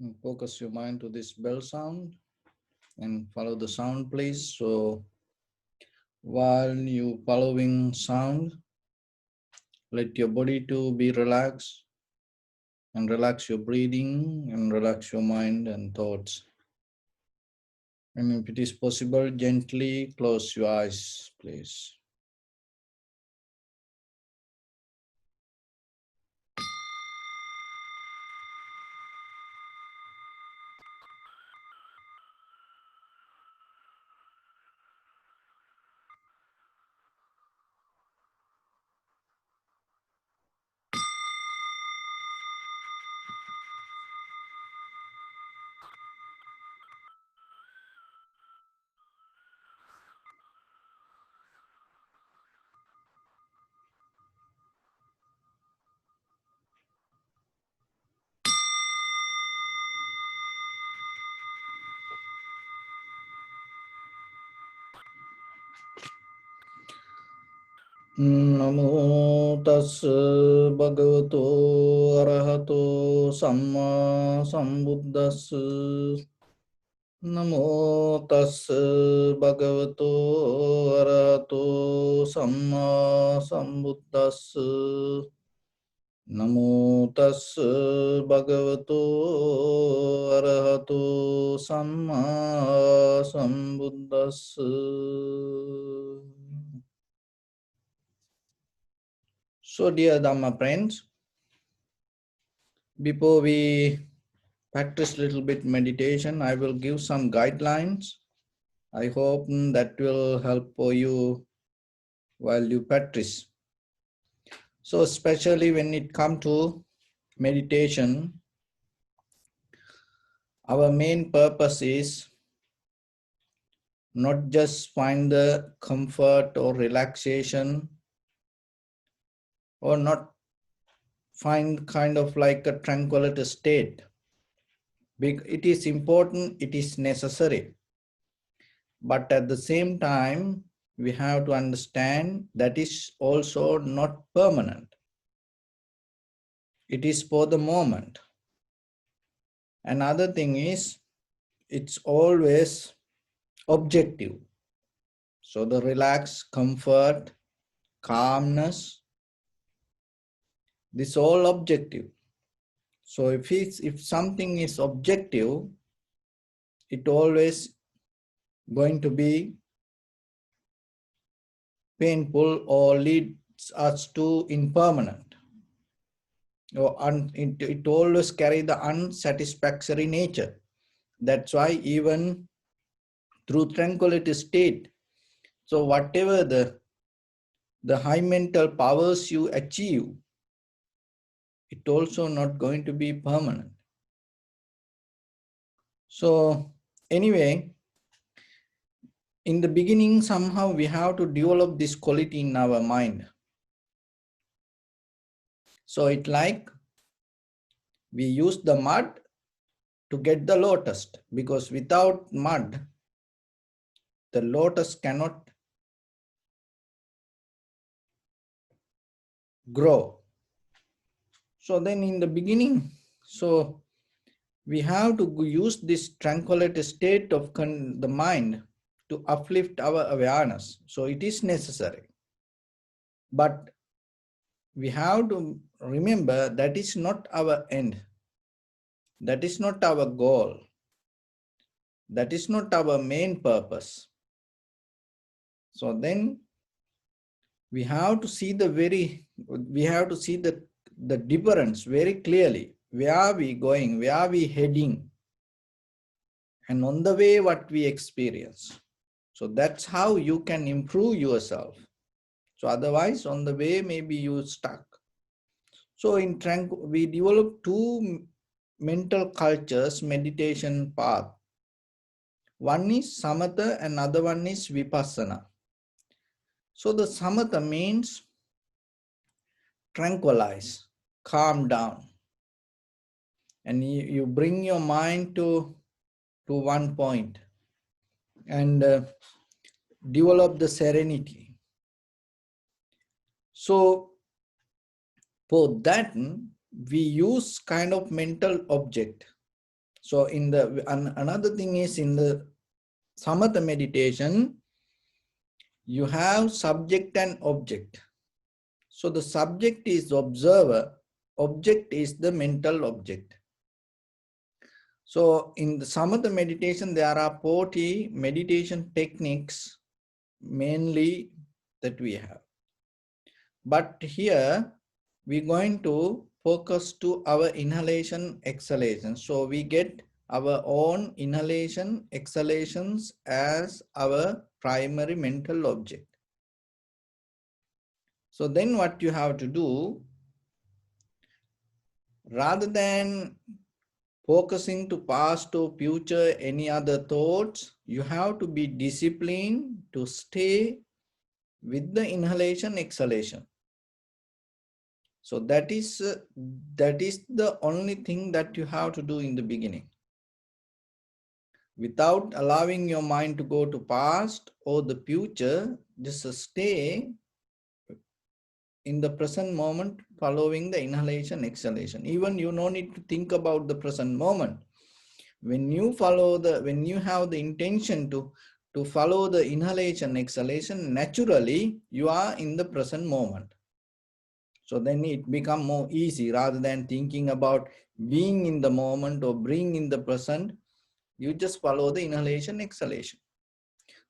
And focus your mind to this bell sound and follow the sound, please. So while you following sound, let your body to be relaxed and relax your breathing and relax your mind and thoughts. And if it is possible, gently close your eyes, please. Namo tassa bhagavato arahato samma sambuddhassa. Namo tassa bhagavato arahato samma sambuddhassa. Namo tassa bhagavato arahato samma sambuddhassa. So, dear Dhamma friends, before we practice little bit meditation, I will give some guidelines. I hope that will help for you while you practice. So, especially when it comes to meditation, our main purpose is not just find the comfort or relaxation, or not find kind of like a tranquility state. It is important, it is necessary. But at the same time, we have to understand that is also not permanent. It is for the moment. Another thing is, it's always objective. So the relaxed comfort, calmness, this all objective. So if something is objective, it always going to be painful or leads us to impermanent. Or it always carry the unsatisfactory nature. That's why even through tranquility state, so whatever the high mental powers you achieve, it also not going to be permanent. So anyway, in the beginning, somehow we have to develop this quality in our mind. So it like we use the mud to get the lotus, because without mud, the lotus cannot grow. So then in the beginning, so we have to use this tranquility state of the mind to uplift our awareness. So it is necessary. But we have to remember that is not our end. That is not our goal. That is not our main purpose. So then we have to see the difference very clearly. Where are we going? Where are we heading? And on the way, what we experience. So that's how you can improve yourself. So otherwise, on the way, maybe you stuck. So we develop two mental cultures, meditation path. One is samatha and other one is vipassana. So the samatha means tranquilize, calm down. And you bring your mind to one point and develop the serenity. So for that, we use kind of mental object. So in the another thing is, in the samatha meditation, you have subject and object. So the subject is observer, object is the mental object. So in the samatha meditation, there are 40 meditation techniques mainly that we have. But here we're going to focus to our inhalation, exhalation. So we get our own inhalation, exhalations as our primary mental object. So then what you have to do, rather than focusing to past or future, any other thoughts, you have to be disciplined to stay with the inhalation, exhalation. So that is the only thing that you have to do in the beginning. Without allowing your mind to go to past or the future, just stay in the present moment, following the inhalation, exhalation. Even you no need to think about the present moment. When you have the intention to follow the inhalation, exhalation, naturally you are in the present moment. So then it becomes more easy, rather than thinking about being in the moment or being in the present. You just follow the inhalation, exhalation.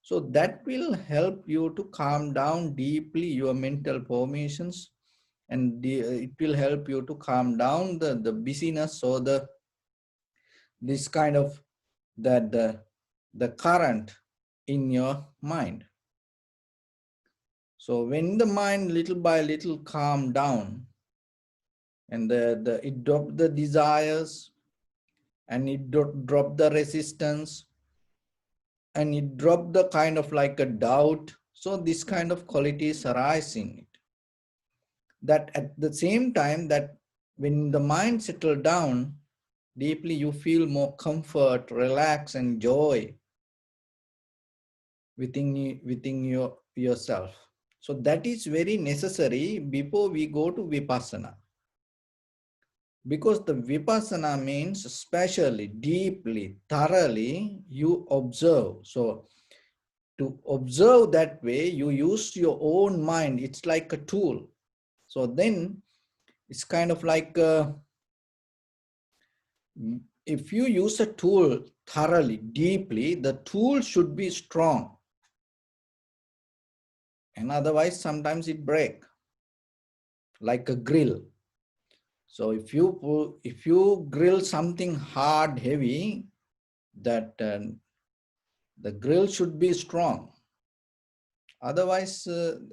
So that will help you to calm down deeply your mental formations, and it will help you to calm down the busyness or this kind of the current in your mind. So when the mind little by little calm down, and it drop the desires, and it drop the resistance, and it drop the kind of like a doubt. So this kind of qualities arise in it. That at the same time, that when the mind settle down deeply, you feel more comfort, relax, and joy within yourself. So that is very necessary before we go to vipassana. Because the vipassana means especially, deeply, thoroughly, you observe. So to observe that way, you use your own mind. It's like a tool. So then it's kind of like, if you use a tool thoroughly, deeply, the tool should be strong. And otherwise, sometimes it breaks, like a grill. So if you grill something hard, heavy, that the grill should be strong. Otherwise,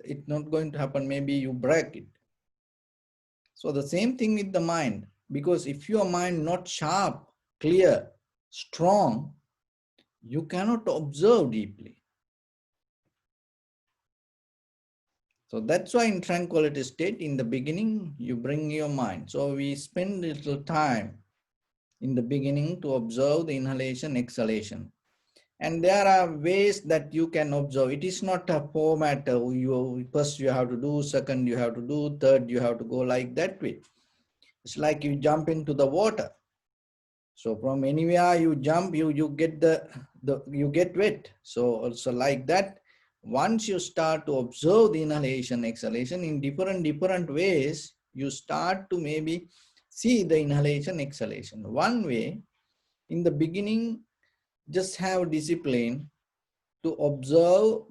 it's not going to happen. Maybe you break it. So the same thing with the mind, because if your mind not sharp, clear, strong, you cannot observe deeply. So that's why in tranquility state, in the beginning, you bring your mind. So we spend a little time in the beginning to observe the inhalation, exhalation. And there are ways that you can observe. It is not a format. First you have to do, second you have to do, third you have to go like that way. It's like you jump into the water. So from anywhere you jump, you get you get wet. So also like that, once you start to observe the inhalation, exhalation in different ways, you start to maybe see the inhalation, exhalation. One way, in the beginning, just have discipline to observe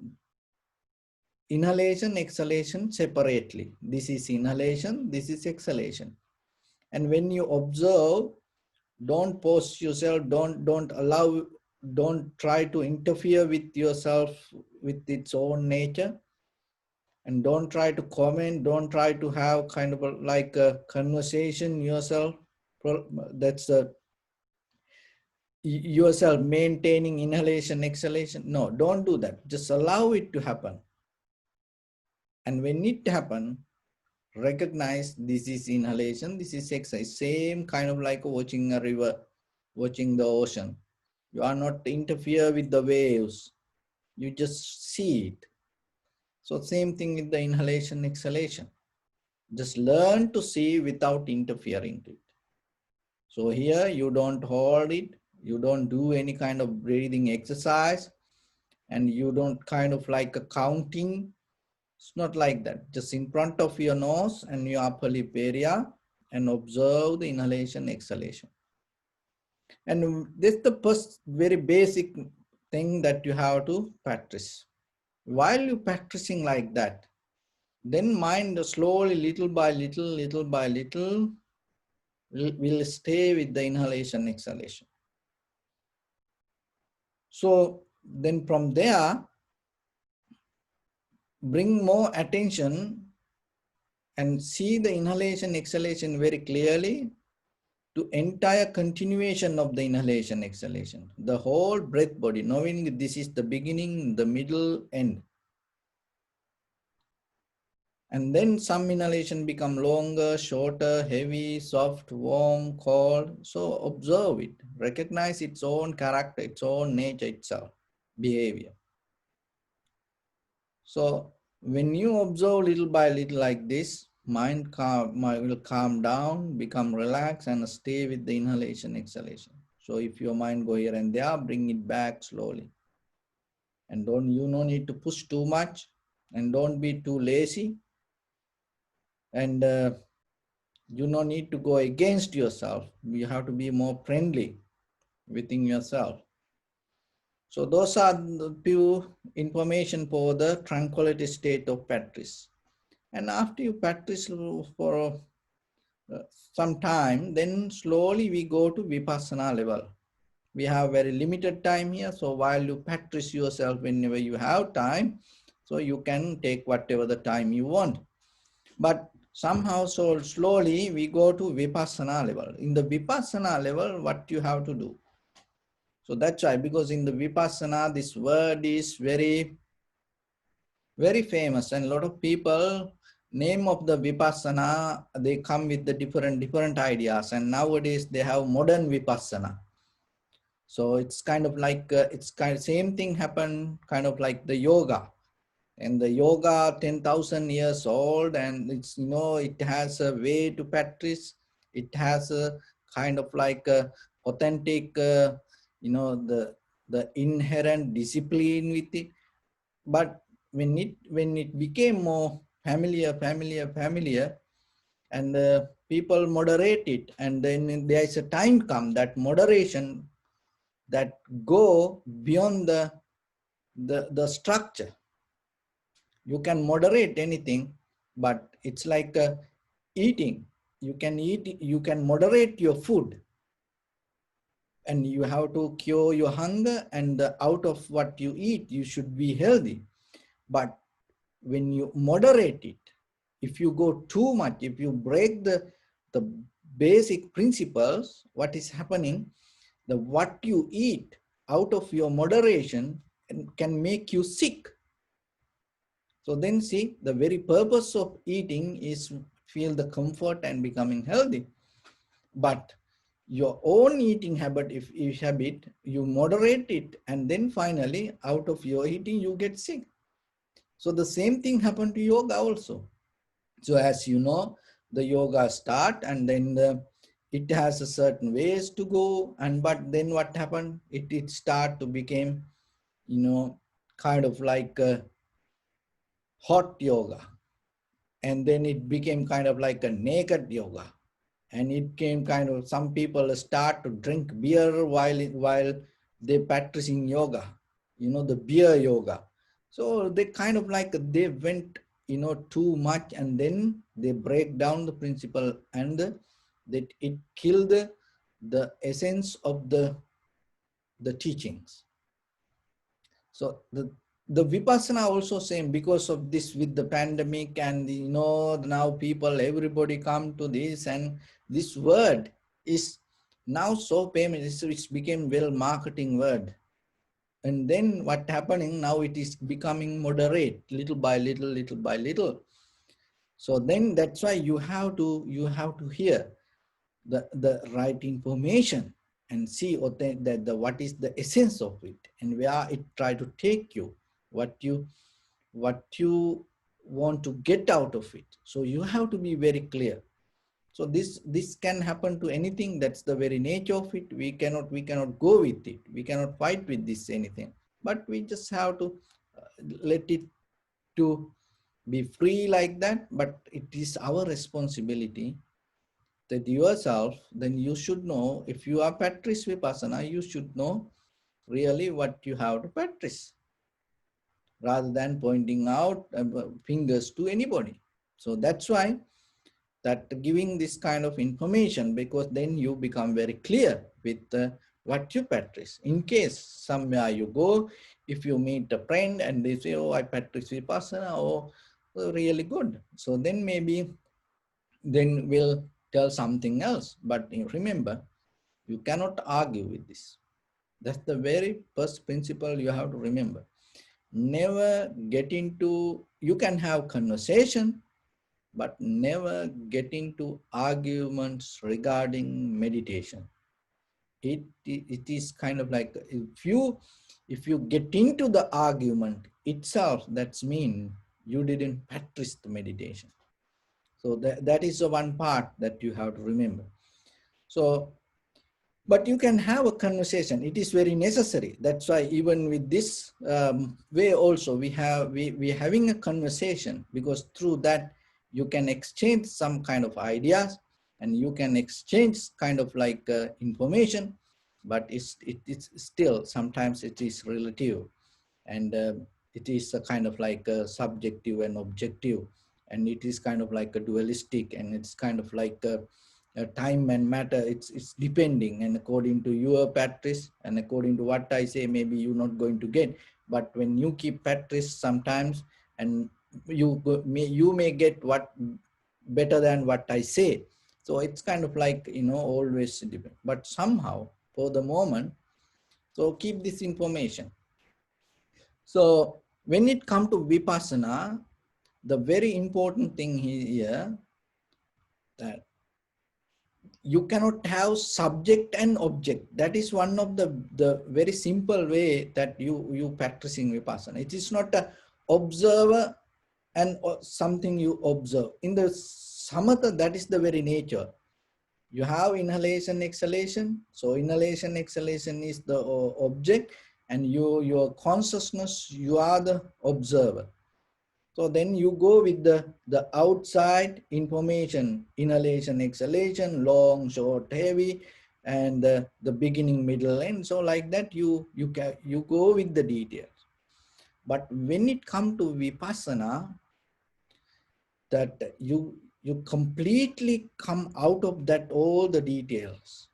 inhalation, exhalation separately. This is inhalation, this is exhalation. And when you observe, don't post yourself, don't try to interfere with yourself, with its own nature. And don't try to comment, don't try to have kind of like a conversation yourself. That's yourself maintaining inhalation, exhalation. No, don't do that. Just allow it to happen. And when it happens, recognize this is inhalation, this is exhalation. Same kind of like watching a river, watching the ocean. You are not interfere with the waves. You just see it. So same thing with the inhalation, exhalation. Just learn to see without interfering to it. So here you don't hold it, You don't do any kind of breathing exercise, and you don't kind of like a counting. It's not like that. Just in front of your nose and your upper lip area, and observe the inhalation, exhalation. And this is the first very basic thing that you have to practice. While you're practicing like that, then mind slowly, little by little, will stay with the inhalation, exhalation. So then from there, bring more attention and see the inhalation, exhalation very clearly, to entire continuation of the inhalation, exhalation, the whole breath body, knowing this is the beginning, the middle, end. And then some inhalation become longer, shorter, heavy, soft, warm, cold. So observe it, recognize its own character, its own nature itself, behavior. So when you observe little by little like this, mind will calm down, become relaxed, and stay with the inhalation, exhalation. So if your mind go here and there, bring it back slowly. And you no need to push too much, and don't be too lazy. And you no need to go against yourself. You have to be more friendly within yourself. So those are the few information for the tranquility state of practice. And after you practice for some time, then slowly we go to Vipassana level. We have very limited time here. So while you practice yourself whenever you have time, so you can take whatever the time you want. But somehow, so slowly we go to Vipassana level. In the Vipassana level, what you have to do? So that's why, because in the Vipassana, this word is very, very famous, and a lot of people name of the Vipassana, they come with the different ideas, and nowadays they have modern Vipassana. So it's kind of like, it's kind of same thing happened, kind of like the yoga. And the yoga 10,000 years old, and it's, it has a way to practice. It has a kind of like a authentic, the inherent discipline with it. But when it became more familiar, and people moderate it, and then there is a time come that moderation that go beyond the structure. You can moderate anything, but it's like eating. You can moderate your food, and you have to cure your hunger, and out of what you eat, you should be healthy. But when you moderate it, if you go too much, if you break the basic principles, what is happening, what you eat out of your moderation can make you sick. So then see, the very purpose of eating is feel the comfort and becoming healthy. But your own eating habit, if you moderate it, and then finally out of your eating you get sick. So the same thing happened to yoga also. So as you know, the yoga start, and then it has a certain ways to go, but then what happened? It start to become, kind of like a hot yoga, and then it became kind of like a naked yoga, and it came kind of, some people start to drink beer while they practicing yoga, the beer yoga. So they kind of like, they went too much, and then they break down the principle, and that it killed the essence of the teachings. So the Vipassana also same, because of this, with the pandemic, and now people, everybody come to this, and this word is now so famous, it's became well marketing word. And then what happening now, it is becoming moderate, little by little. So then that's why you have to hear the right information, and see what is the essence of it, and where it try to take you, what you want to get out of it. So you have to be very clear. So this can happen to anything. That's the very nature of it. We cannot go with it. We cannot fight with this anything. But we just have to let it to be free like that. But it is our responsibility that yourself, then you should know, if you are practice vipassana, you should know really what you have to practice, rather than pointing out fingers to anybody. So that's why that giving this kind of information, because then you become very clear with what you practice. In case somewhere you go, if you meet a friend and they say, oh, I practice vipassana, oh, really good. So then maybe then we'll tell something else. But you remember, you cannot argue with this. That's the very first principle you have to remember. Never get into, you can have conversation, but never get into arguments regarding meditation. It is kind of like, if you get into the argument itself, that's mean you didn't practice the meditation. So that is the one part that you have to remember. So, but you can have a conversation. It is very necessary. That's why even with this way also, we're having a conversation, because through that you can exchange some kind of ideas, and you can exchange kind of like information, but it's still sometimes it is relative, and it is a kind of like a subjective and objective, and it is kind of like a dualistic, and it's kind of like a time and matter. It's depending, and according to your practice and according to what I say, maybe you're not going to get. But when you keep practice sometimes, and you may get what better than what I say. So it's kind of like, always depend. But somehow for the moment, so keep this information. So when it comes to vipassana, the very important thing here, that you cannot have subject and object. That is one of the very simple way that you practicing vipassana. It is not a observer and something you observe. In the samatha, that is the very nature. You have inhalation, exhalation. So inhalation, exhalation is the object, and your consciousness, you are the observer. So then you go with the outside information, inhalation, exhalation, long, short, heavy, and the beginning, middle, end. So like that, you go with the details. But when it comes to vipassana, that you completely come out of that all the details.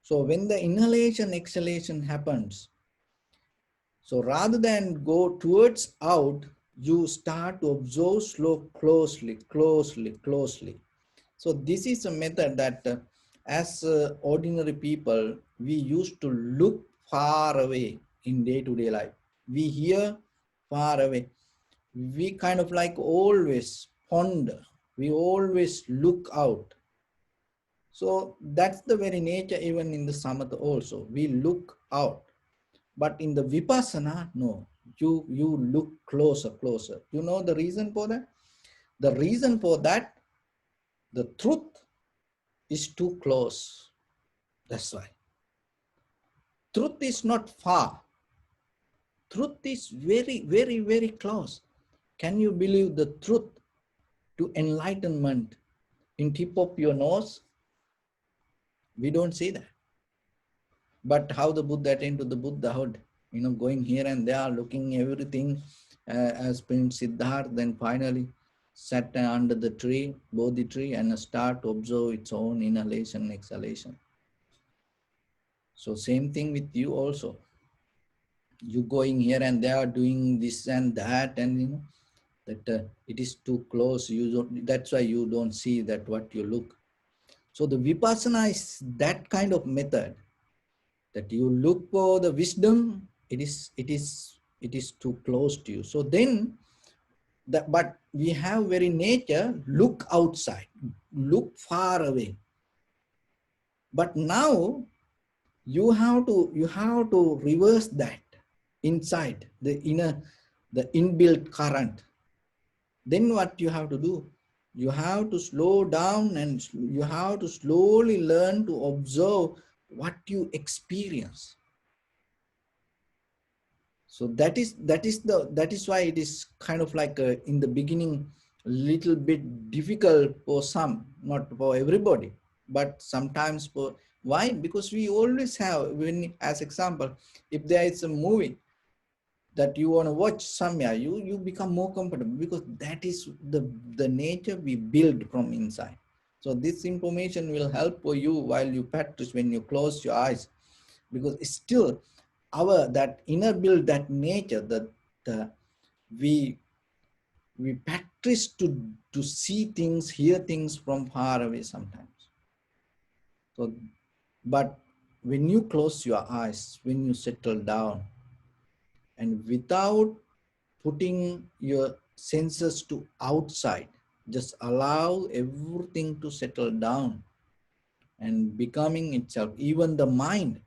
So when the inhalation, exhalation happens, so rather than go towards out, you start to observe closely. So this is a method that as ordinary people, we used to look far away in day-to-day life. We hear far away. We kind of like always ponder. We always look out. So that's the very nature even in the samatha also. We look out. But in the vipassana, no, you look closer. You know the reason for that? The reason for that, the truth is too close. That's why. Truth is not far. Truth is very close. Can you believe the truth to enlightenment in tip of your nose? We don't see that. But how the Buddha attained to the Buddhahood, going here and there, looking everything as Prince Siddhartha, then finally sat under the tree, Bodhi tree, and start to observe its own inhalation, exhalation. So same thing with you also. You going here and there, doing this and that, and that it is too close. That's why you don't see that what you look. So the vipassana is that kind of method, that you look for the wisdom. It is too close to you. So then but we have very nature, look outside, look far away. But now you have to reverse that inside the inbuilt current. Then what you have to do? You have to slow down and you have to slowly learn to observe what you experience. So that is why it is kind of like in the beginning a little bit difficult for some, not for everybody, but sometimes for, why? Because we always have, when as example, if there is a movie that you want to watch somewhere, you become more comfortable because that is the nature we build from inside. So this information will help for you while you practice, when you close your eyes, because it's still our that inner build, that nature, that the we practice to see things, hear things from far away sometimes. So but when you close your eyes, when you settle down, and without putting your senses to outside, just allow everything to settle down and becoming itself, even the mind,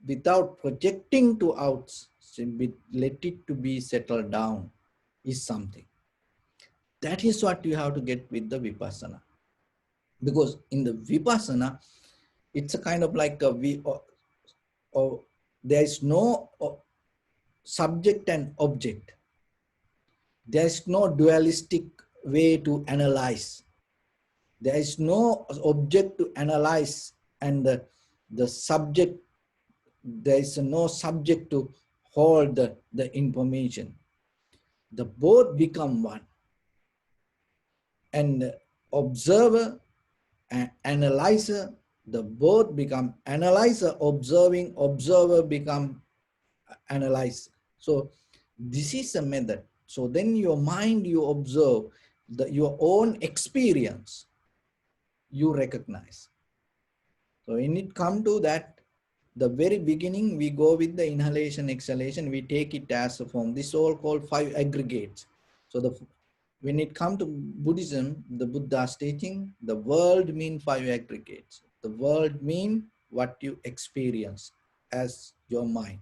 without projecting to out, let it to be settled down, is something. That is what you have to get with the vipassana. Because in the vipassana, it's a kind of like a or there is no subject and object. There is no dualistic way to analyze. There is no object to analyze, and the subject, there is no subject to hold the information. The both become one. And observer and analyzer, the both become analyzer, observing, observer become analyzer. So this is a method. So then your mind, you observe your own experience, you recognize. So when it come to that, the very beginning, we go with the inhalation, exhalation, we take it as a form. This all called 5 aggregates. So when it comes to Buddhism, the Buddha's teaching, the world mean 5 aggregates. The world mean what you experience as your mind.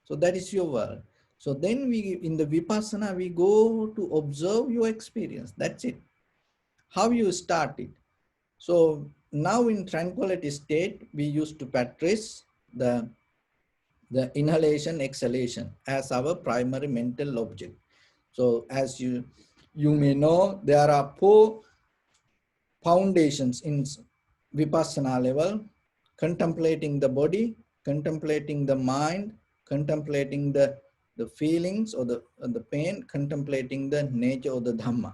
So that is your world. So then in the Vipassana, we go to observe your experience. That's it. How you start it. So now in tranquility state, we used to practice the inhalation, exhalation as our primary mental object. So as you may know, there are 4 foundations in Vipassana level: contemplating the body, contemplating the mind, contemplating the feelings or the pain, contemplating the nature of the Dhamma.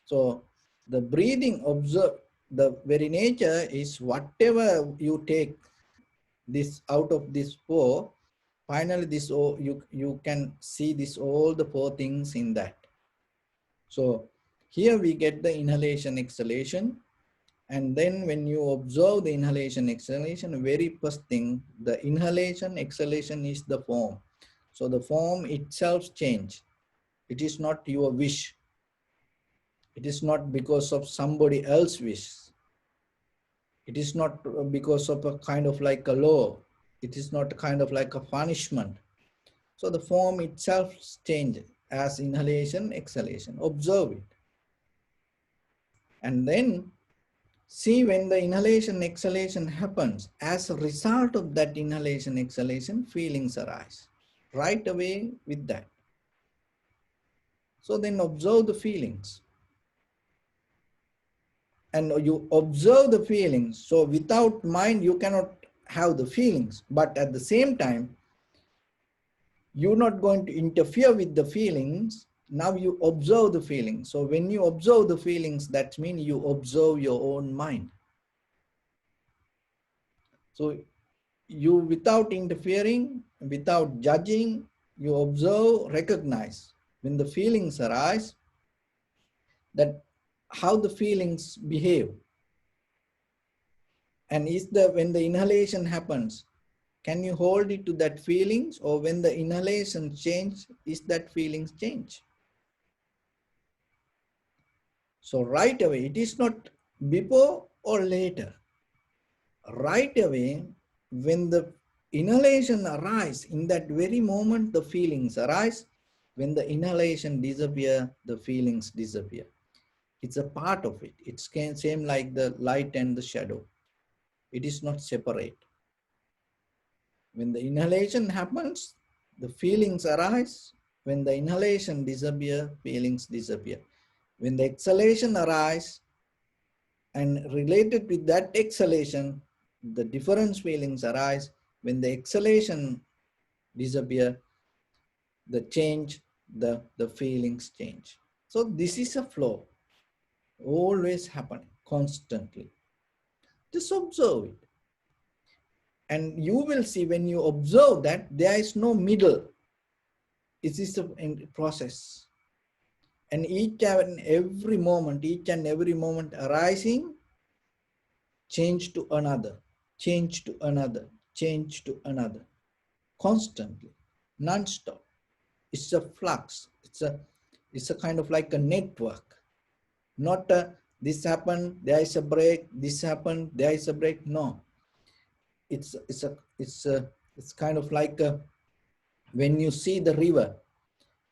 So the breathing, observe the very nature is whatever you take this out of this 4, finally this all you can see this all the 4 things in that. So here we get the inhalation, exhalation, and then when you observe the inhalation, exhalation, very first thing, the inhalation, exhalation is the form. So the form itself change. It is not your wish. It is not because of somebody else's wish. It is not because of a kind of like a law. It is not kind of like a punishment. So the form itself changes as inhalation, exhalation. Observe it. And then see when the inhalation, exhalation happens, as a result of that inhalation, exhalation, feelings arise. Right away with that. So then observe the feelings. And you observe the feelings. So without mind, you cannot have the feelings. But at the same time, you're not going to interfere with the feelings. Now you observe the feelings. So when you observe the feelings, that means you observe your own mind. So you, without interfering, without judging, you observe, recognize. When the feelings arise, that how the feelings behave. And when the inhalation happens, can you hold it to that feelings, or when the inhalation change, is that feelings change? So right away, it is not before or later. Right away, when the inhalation arises, in that very moment the feelings arise, When the inhalation disappear, the feelings disappear. It's a part of it. It's same like the light and the shadow. It is not separate. When the inhalation happens, the feelings arise. When the inhalation disappear, feelings disappear. When the exhalation arise, and related with that exhalation, the different feelings arise. When the exhalation disappear, the change, the feelings change. So this is a flow, always happening, constantly. Just observe it. And you will see when you observe that there is no middle. It is a process. And each and every moment arising, change to another, change to another, change to another, constantly, non-stop. It's a flux. It's a kind of like a network, not a, this happened, there is a break, this happened, there is a break. No, it's kind of like a, when you see the river,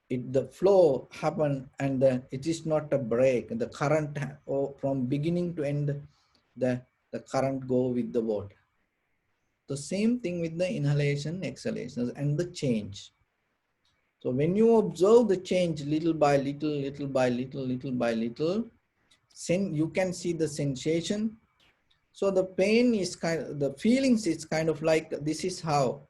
the flow happen, and it is not a break. The current, or from beginning to end, the current go with the water. The same thing with the inhalation, exhalation, and the change. So when you observe the change little by little, little by little, little by little, you can see the sensation. So the pain is kind of, the feelings is kind of like, this is how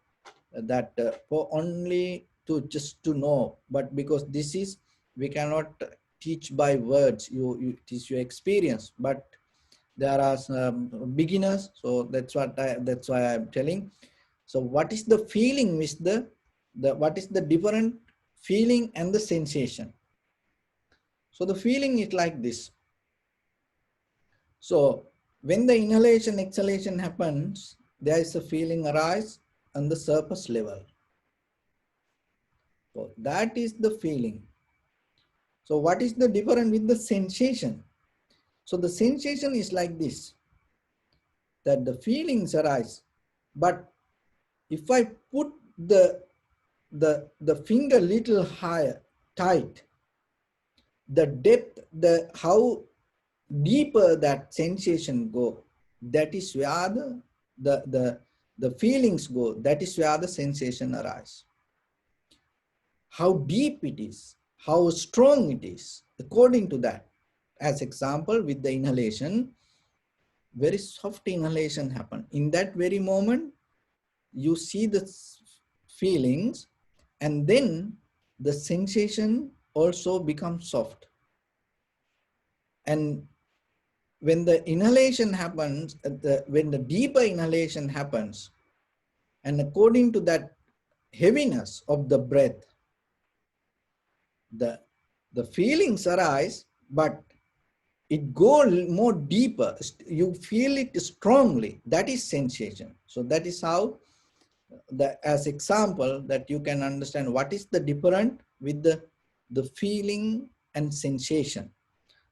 that for only to just to know, but because this is, we cannot teach by words, you teach your experience, but there are some beginners, so that's why I'm telling. So what is the feeling with the what is the different feeling and the sensation? So the feeling is like this. So when the inhalation exhalation happens, there is a feeling arise on the surface level. So that is the feeling. So what is the difference with the sensation? So the sensation is like this, that the feelings arise, but if I put the finger little higher, tight, the depth, the how deeper that sensation go, that is where the feelings go, that is where the sensation arise. How deep it is, how strong it is, according to that. As example, with the inhalation, very soft inhalation happen. In that very moment, you see the feelings, and then the sensation also becomes soft. And when the inhalation happens, when the deeper inhalation happens, and according to that heaviness of the breath, the feelings arise, but it goes more deeper. You feel it strongly. That is sensation. So that is how, as example, that you can understand what is the difference with the feeling and sensation.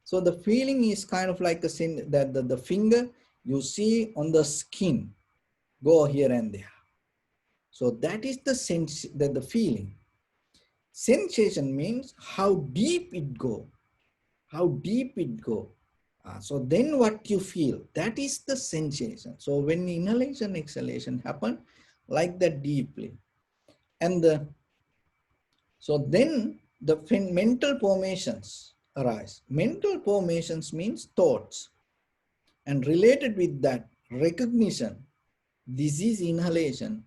So the feeling is kind of like that the finger you see on the skin go here and there. So that is the sense, that the feeling. Sensation means how deep it go, how deep it go. So then what you feel, that is the sensation. So when inhalation, exhalation happen like that deeply, and so then the mental formations arise. Mental formations means thoughts, and related with that recognition, this is inhalation.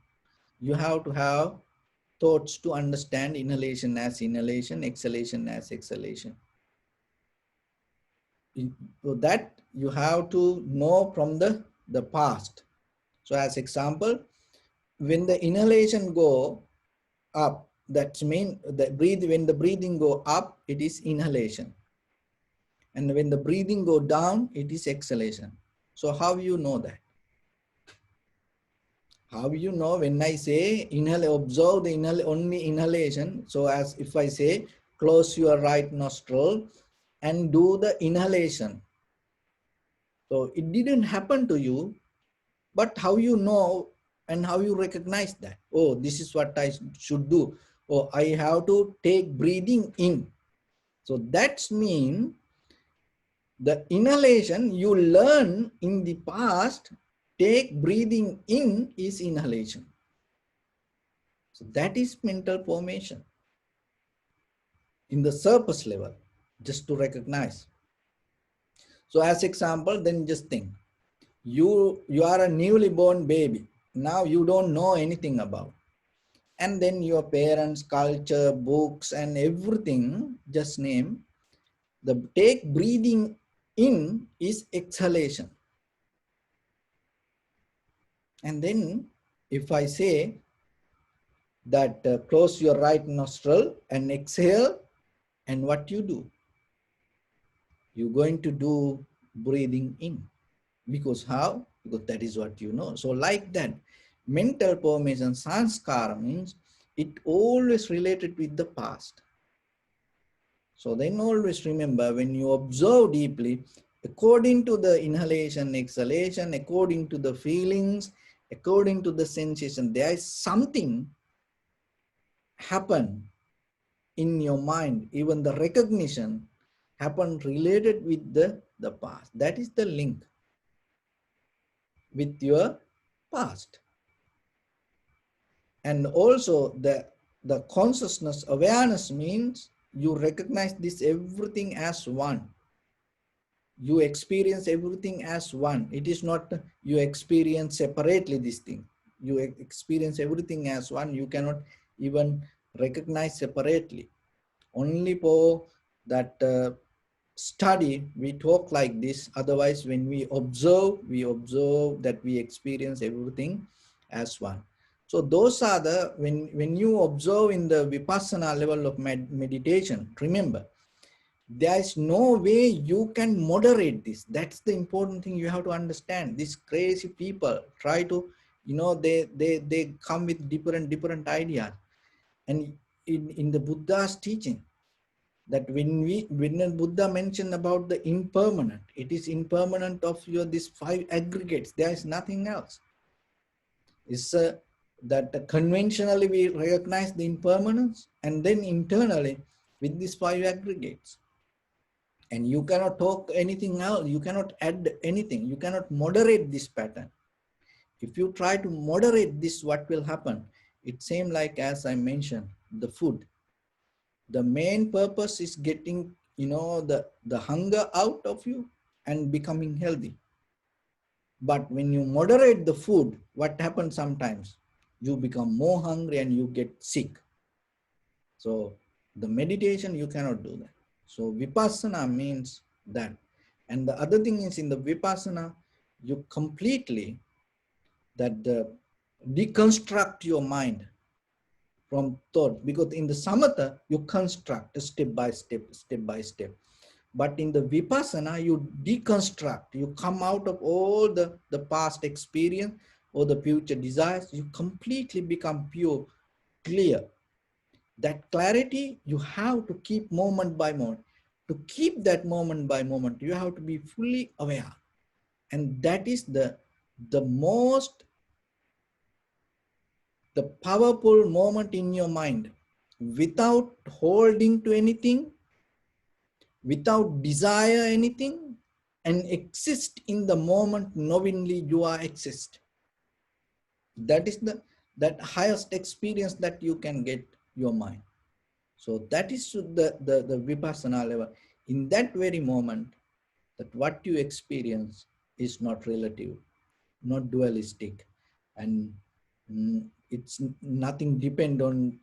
You have to have thoughts to understand inhalation as inhalation, exhalation as exhalation. So that you have to know from the past. So as example, when the inhalation go up, that means when the breathing go up, it is inhalation. And when the breathing go down, it is exhalation. So how you know that? How you know when I say inhale, observe the only inhalation. So as if I say, close your right nostril and do the inhalation. So it didn't happen to you, but how you know and how you recognize that? Oh, this is what I should do. or I have to take breathing in. So that's mean the inhalation you learn in the past, take breathing in is inhalation. So that is mental formation in the surface level, just to recognize. So as example, then just think, you are a newly born baby. Now you don't know anything about. And then your parents, culture, books, and everything, just name, the take breathing in is exhalation. And then if I say that close your right nostril and exhale, and what you do? You're going to do breathing in. Because how? Because that is what you know. So like that, mental formation, sanskara means it always related with the past. So then always remember, when you observe deeply, according to the inhalation, exhalation, according to the feelings, according to the sensation, there is something happen in your mind. Even the recognition happen related with the past. That is the link with your past. And also the consciousness awareness means you recognize this everything as one. You experience everything as one. It is not you experience separately this thing. You experience everything as one. You cannot even recognize separately. Only for that study we talk like this. Otherwise, when we observe that we experience everything as one. So those are the, when you observe in the vipassana level of meditation, remember, there is no way you can moderate this. That's the important thing you have to understand. These crazy people try to, they come with different ideas. And in the Buddha's teaching, that when Buddha mentioned about the impermanent, it is impermanent of your these five aggregates. There is nothing else. It's that conventionally we recognize the impermanence, and then internally with these five aggregates. And you cannot talk anything else. You cannot add anything. You cannot moderate this pattern. If you try to moderate this, what will happen? It seems like, as I mentioned, the food. The main purpose is getting, the hunger out of you and becoming healthy. But when you moderate the food, what happens sometimes? You become more hungry and you get sick. So the meditation, you cannot do that. So vipassana means that. And the other thing is, in the vipassana, you completely deconstruct your mind from thought, because in the samatha you construct step by step. But in the vipassana you deconstruct, you come out of all the past experience or the future desires, you completely become pure, clear. That clarity you have to keep moment by moment. To keep that moment by moment, you have to be fully aware. And that is the powerful moment in your mind, without holding to anything, without desire anything, and exist in the moment knowingly you are exist. That is that highest experience that you can get your mind. So that is the vipassana level. In that very moment, that what you experience is not relative, not dualistic, and it's nothing depend on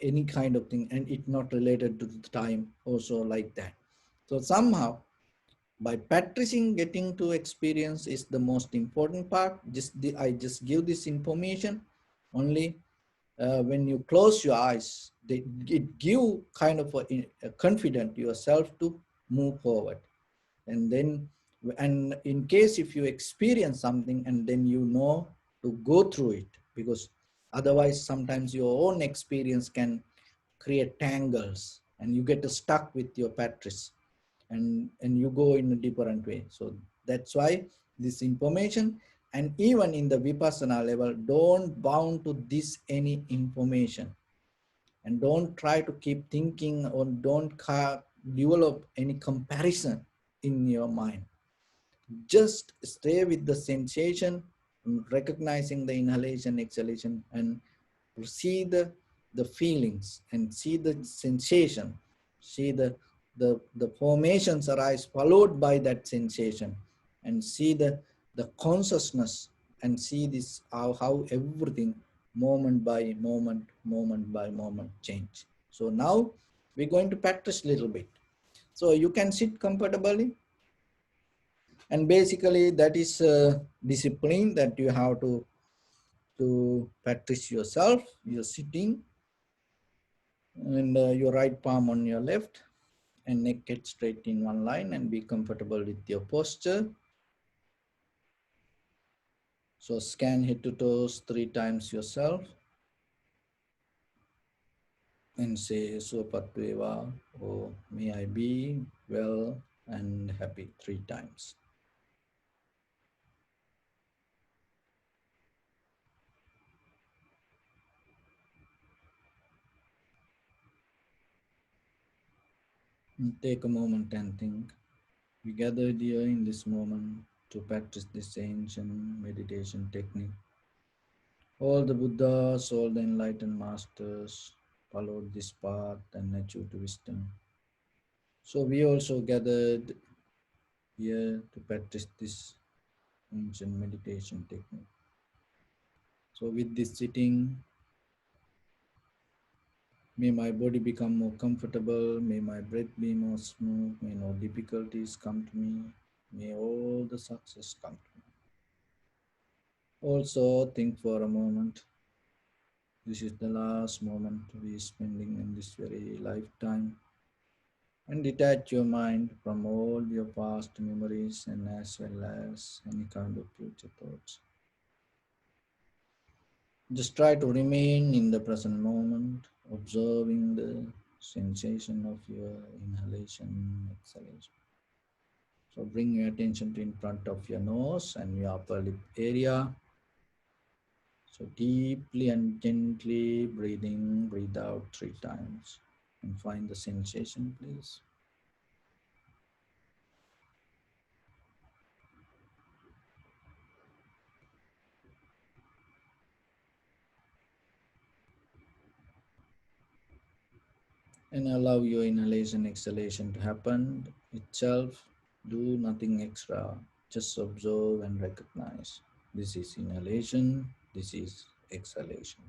any kind of thing, and it's not related to the time also like that. So somehow, by practicing, getting to experience is the most important part. I just give this information only. When you close your eyes, it give kind of a confident yourself to move forward. And then, and in case if you experience something, and then you know to go through it, because otherwise sometimes your own experience can create tangles and you get stuck with your practice, and you go in a different way. So that's why this information, and even in the vipassana level, don't bound to this any information. and don't try to keep thinking or don't develop any comparison in your mind. Just stay with the sensation, recognizing the inhalation, exhalation, and see the feelings and see the sensation, see the formations arise followed by that sensation, and see the consciousness, and see this how everything moment by moment, moment by moment change. So now we're going to practice a little bit. So you can sit comfortably, and basically that is discipline that you have to practice yourself. You're sitting, and your right palm on your left, and neck get straight in one line, and be comfortable with your posture. So scan head to toes 3 times yourself and say Supatveva, or may I be well and happy 3 times. And take a moment and think. We gathered here in this moment to practice this ancient meditation technique. All the Buddhas, all the enlightened masters followed this path and achieved wisdom. So we also gathered here to practice this ancient meditation technique. So with this sitting, may my body become more comfortable, may my breath be more smooth, may no difficulties come to me, may all the success come to me. Also think for a moment, this is the last moment we are spending in this very lifetime, and detach your mind from all your past memories and as well as any kind of future thoughts. Just try to remain in the present moment, observing the sensation of your inhalation, exhalation. So bring your attention to in front of your nose and your upper lip area. So deeply and gently breathe in, breathe out 3 times, and find the sensation, please. And allow your inhalation, exhalation to happen itself. Do nothing extra. Just observe and recognize. This is inhalation, this is exhalation.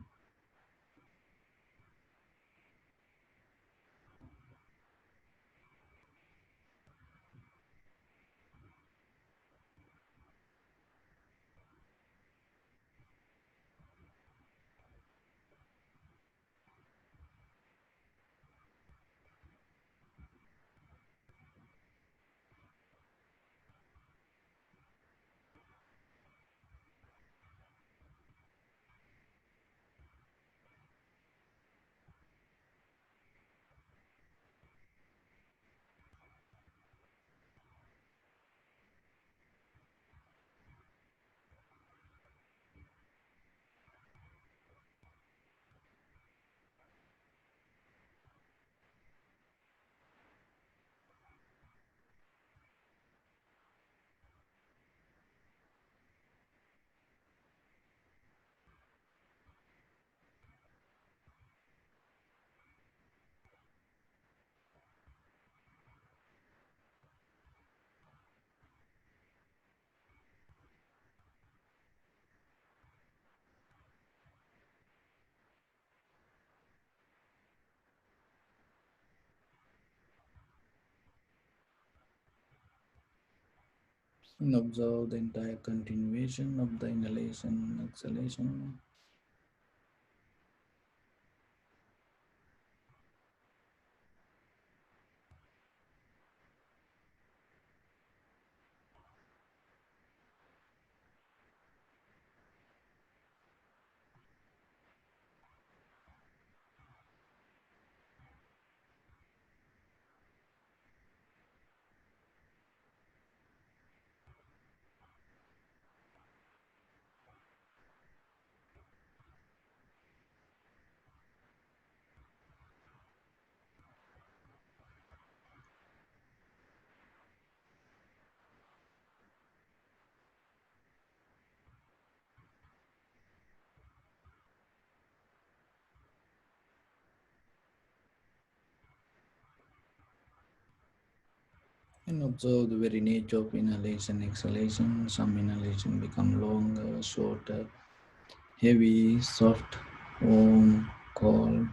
And observe the entire continuation of the inhalation, exhalation. And observe the very nature of inhalation, exhalation. Some inhalation become longer, shorter, heavy, soft, warm, cold.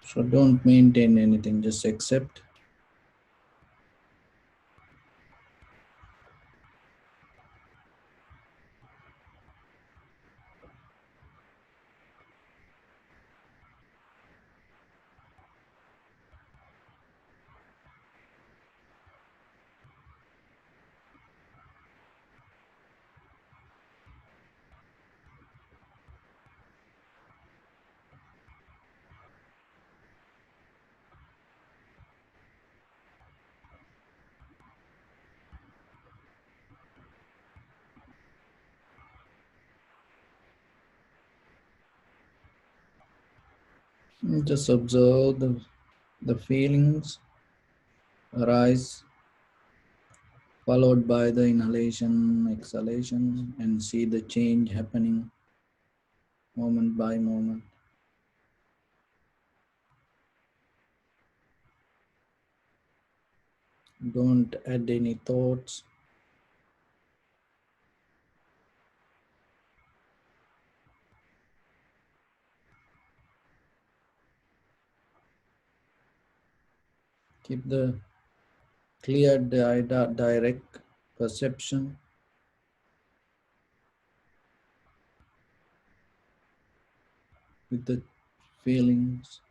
So don't maintain anything, just accept. Just observe the feelings arise, followed by the inhalation, exhalation, and see the change happening moment by moment. Don't add any thoughts. Keep the clear, direct perception with the feelings.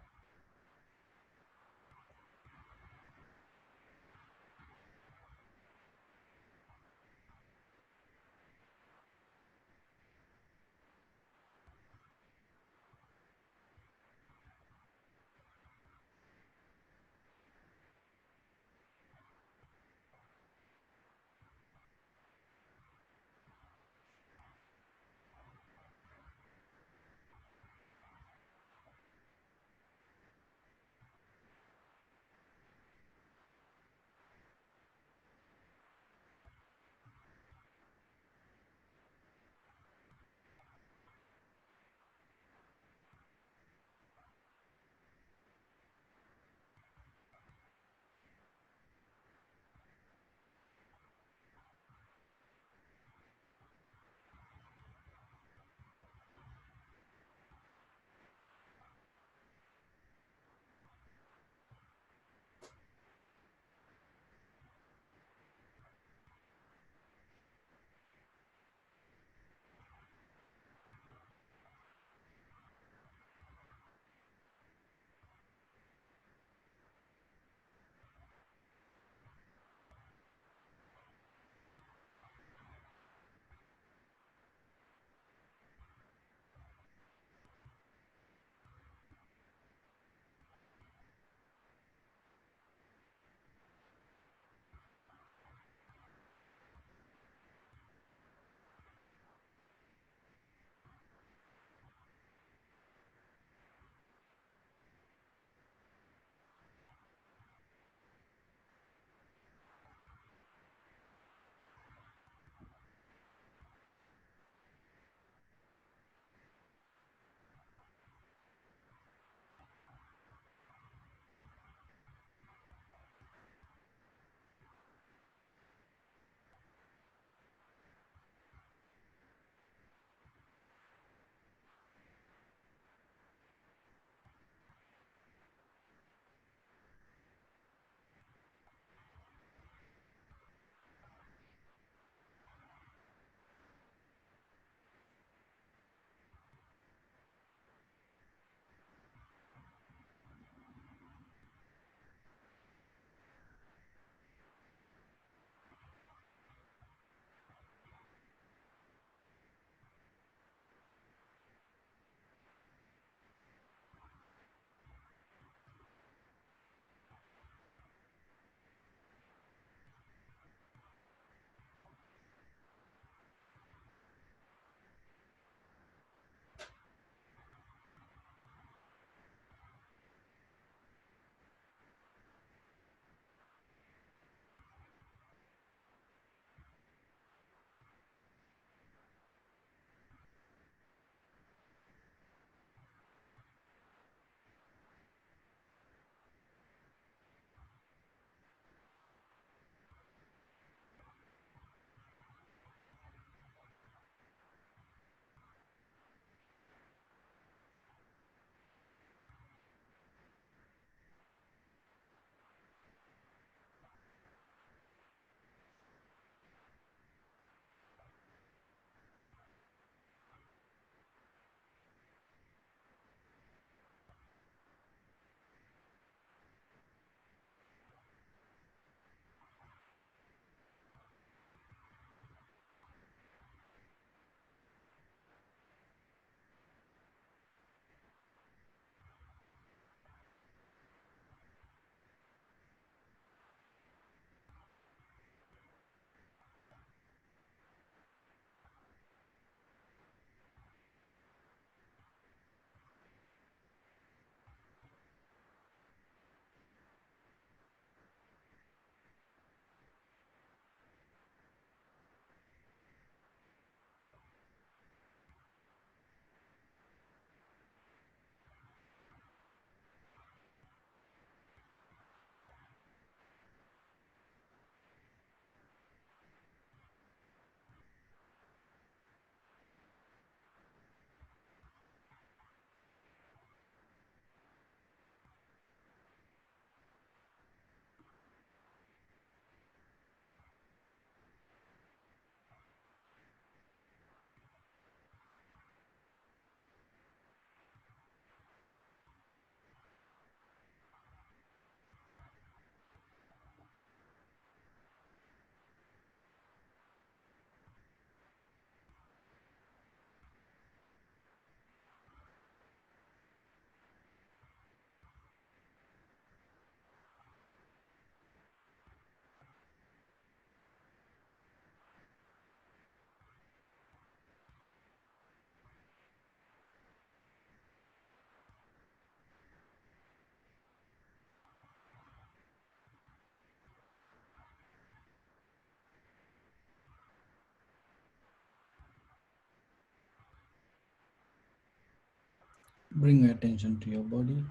Bring attention to your body.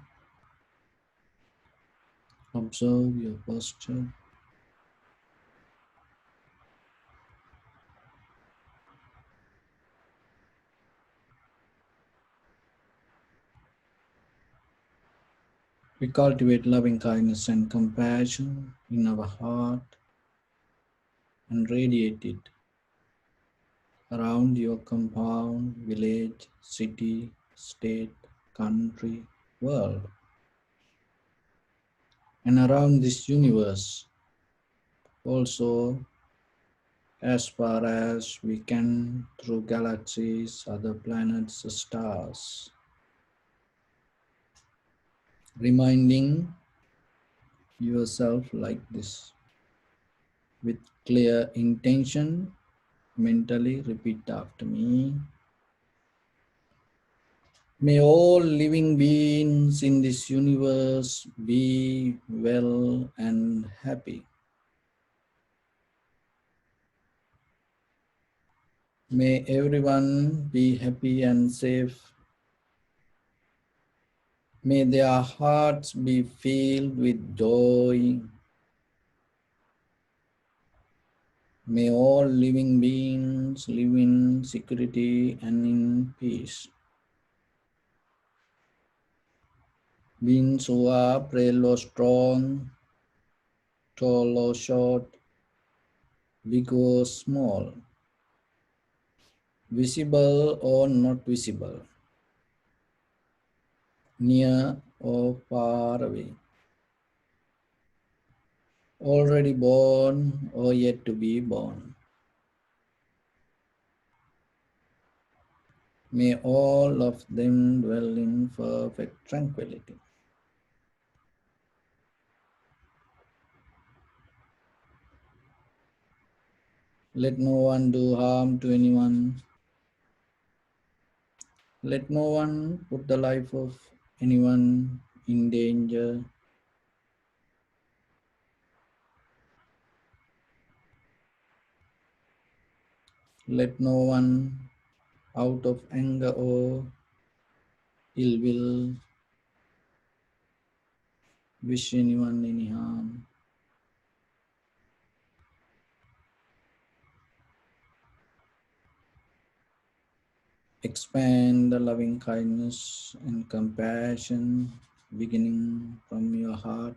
Observe your posture. We cultivate loving kindness and compassion in our heart and radiate it around your compound, village, city, state, country, world, and around this universe also, as far as we can, through galaxies, other planets, stars, reminding yourself like this with clear intention. Mentally repeat after me. May all living beings in this universe be well and happy. May everyone be happy and safe. May their hearts be filled with joy. May all living beings live in security and in peace. Beings who are frail or strong, tall or short, big or small, visible or not visible, near or far away, already born or yet to be born. May all of them dwell in perfect tranquility. Let no one do harm to anyone. Let no one put the life of anyone in danger. Let no one, out of anger or ill will, wish anyone any harm. Expand the loving kindness and compassion beginning from your heart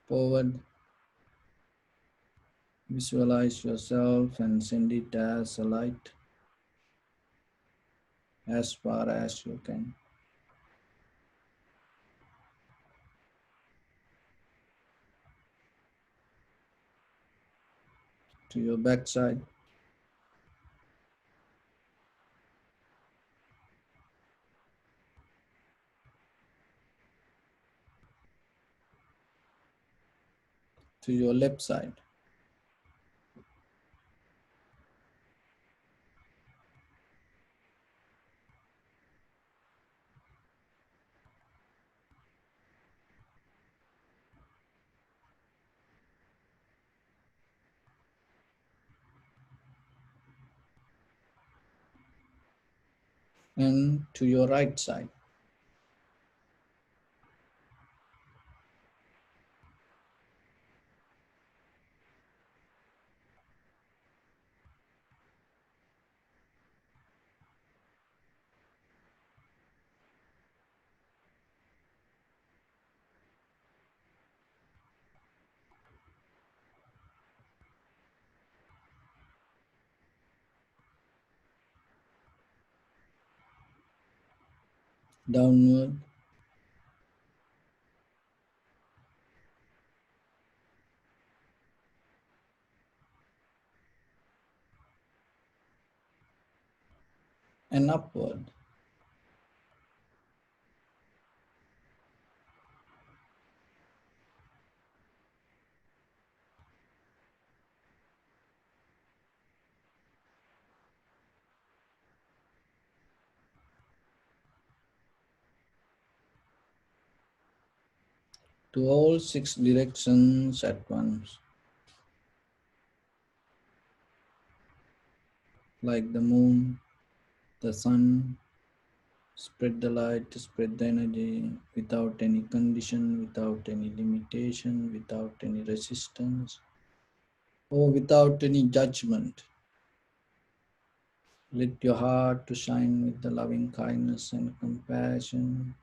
forward. Visualize yourself and send it as a light as far as you can to your backside, to your left side, and to your right side. Downward and upward. To all six directions at once, like the moon, the sun, spread the light, spread the energy without any condition, without any limitation, without any resistance, or without any judgment. Let your heart to shine with the loving kindness and compassion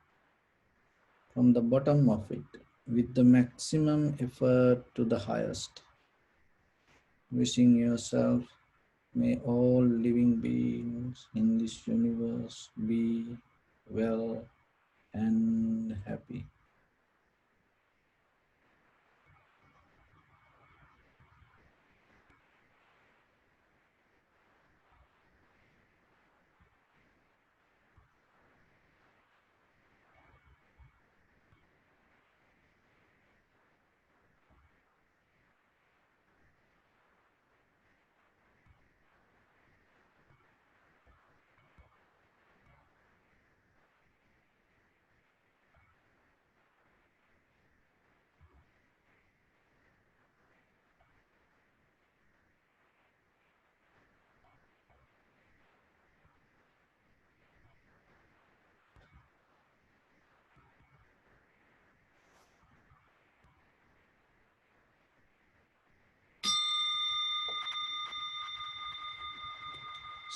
from the bottom of it, with the maximum effort to the highest. Wishing yourself, may all living beings in this universe be well and happy.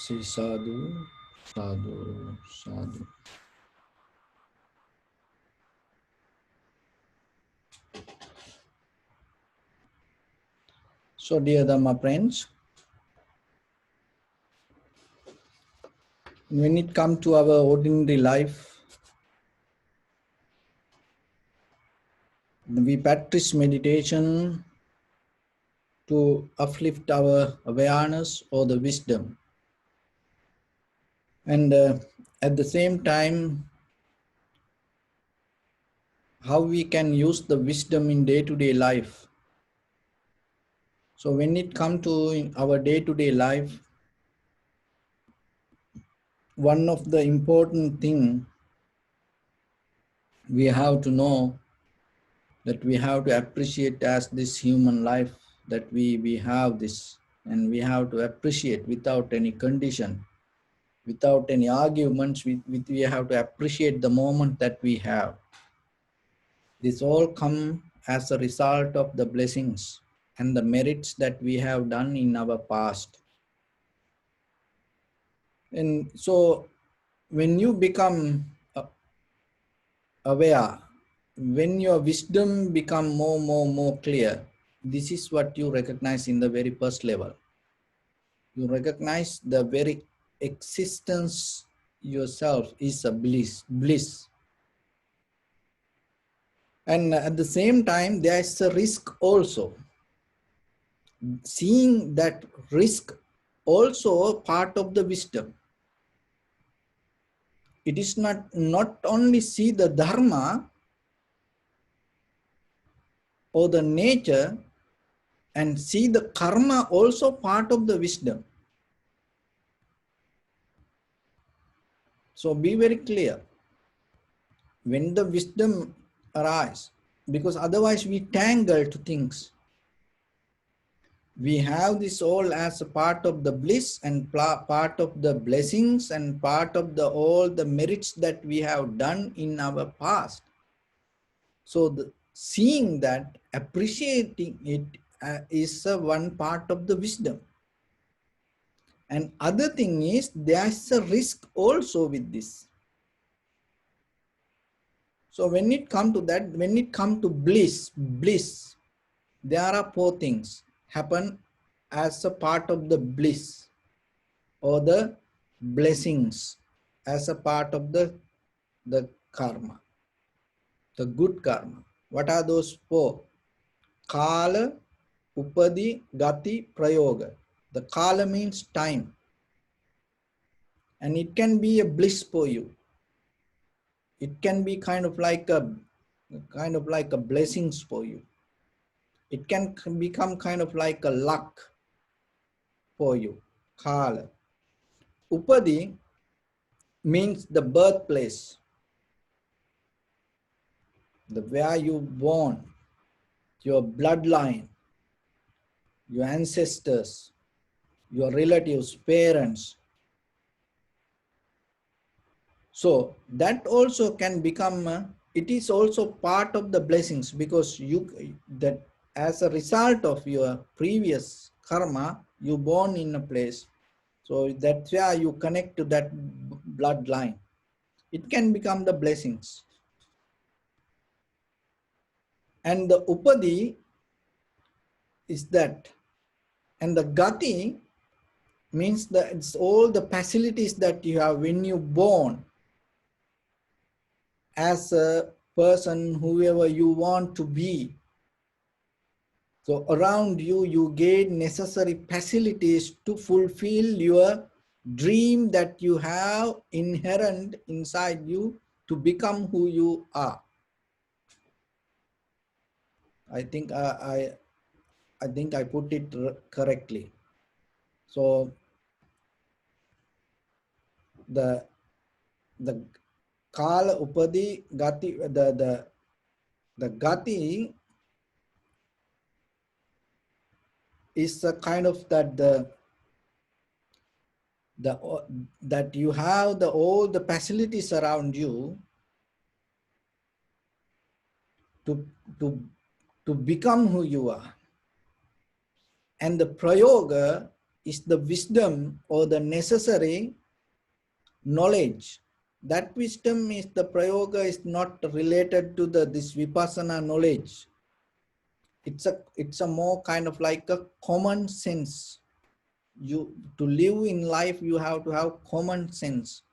Say sadhu, sadhu, sadhu. So, dear Dhamma friends, when it comes to our ordinary life, we practice meditation to uplift our awareness or the wisdom. And at the same time, how we can use the wisdom in day-to-day life. So when it comes to our day-to-day life, one of the important thing we have to know that we have to appreciate as this human life that we have this, and we have to appreciate without any condition, without any arguments. We have to appreciate the moment that we have. This all come as a result of the blessings and the merits that we have done in our past. And so when you become aware, when your wisdom become more clear, this is what you recognize in the very first level. You recognize the very existence yourself is a bliss. And at the same time, there is a risk also. Seeing that risk also part of the wisdom. It is not only see the dharma or the nature, and see the karma also part of the wisdom. So be very clear when the wisdom arises, because otherwise we tangle to things. We have this all as a part of the bliss and part of the blessings and part of the all the merits that we have done in our past. So seeing that, appreciating it is one part of the wisdom. And other thing is, there's a risk also with this. So when it comes to that, when it comes to bliss, there are four things happen as a part of the bliss or the blessings as a part of the karma, the good karma. What are those four? Kala, upadi, gati, prayoga. The kala means time, and it can be a bliss for you. It can be kind of like a blessings for you. It can become kind of like a luck for you. Kala. Upadi means the birthplace, the where you born, your bloodline, your ancestors, your relatives, parents. So that also can become, it is also part of the blessings, because that as a result of your previous karma, you born in a place. So that's why you connect to that bloodline. It can become the blessings. And the upadi is that. And the gati means that it's all the facilities that you have when you born as a person, whoever you want to be. So around you, you gain necessary facilities to fulfill your dream that you have inherent inside you to become who you are. I think I think I put it correctly. So the kala upadi gati, the gati is a kind of that that you have all the facilities around you to to to become who you are. And the prayoga is the wisdom or the necessary knowledge. That wisdom is the prayoga is not related to this vipassana knowledge. It's a more kind of like a common sense. You to live in life, you have to have common sense.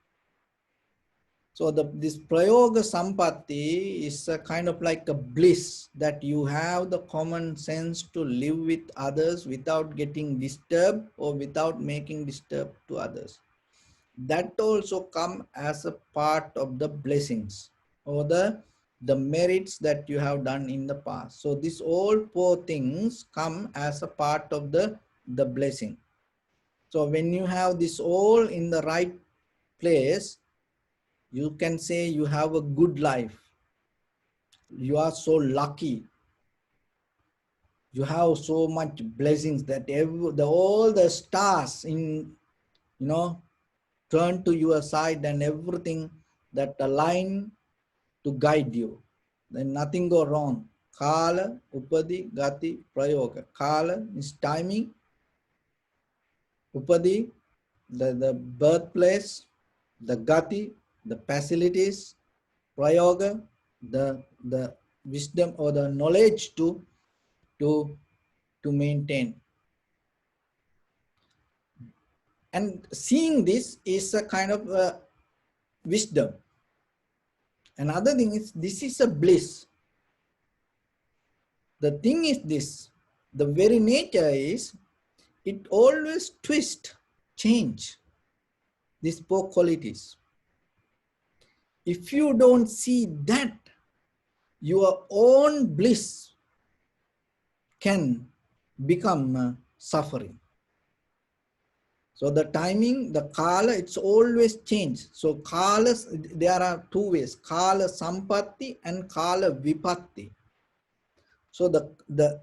So this prayoga sampatti is a kind of like a bliss that you have the common sense to live with others without getting disturbed or without making disturb to others. That also come as a part of the blessings or the merits that you have done in the past. So these all four things come as a part of the blessing. So when you have this all in the right place, you can say you have a good life. You are so lucky. You have so much blessings that all the stars in, turn to your side, and everything that align to guide you. Then nothing go wrong. Kala, upadi, gati, prayoga. Kala is timing. Upadi, the birthplace. The gati, the facilities. Prayoga, the wisdom or the knowledge to maintain. And seeing this is a kind of wisdom. Another thing is, this is a bliss. The thing is this, the very nature is, it always twist, change these four qualities. If you don't see that, your own bliss can become suffering. So the timing, the kala, it's always changed. So kalas, there are two ways, kala sampatti and kala vipatti. So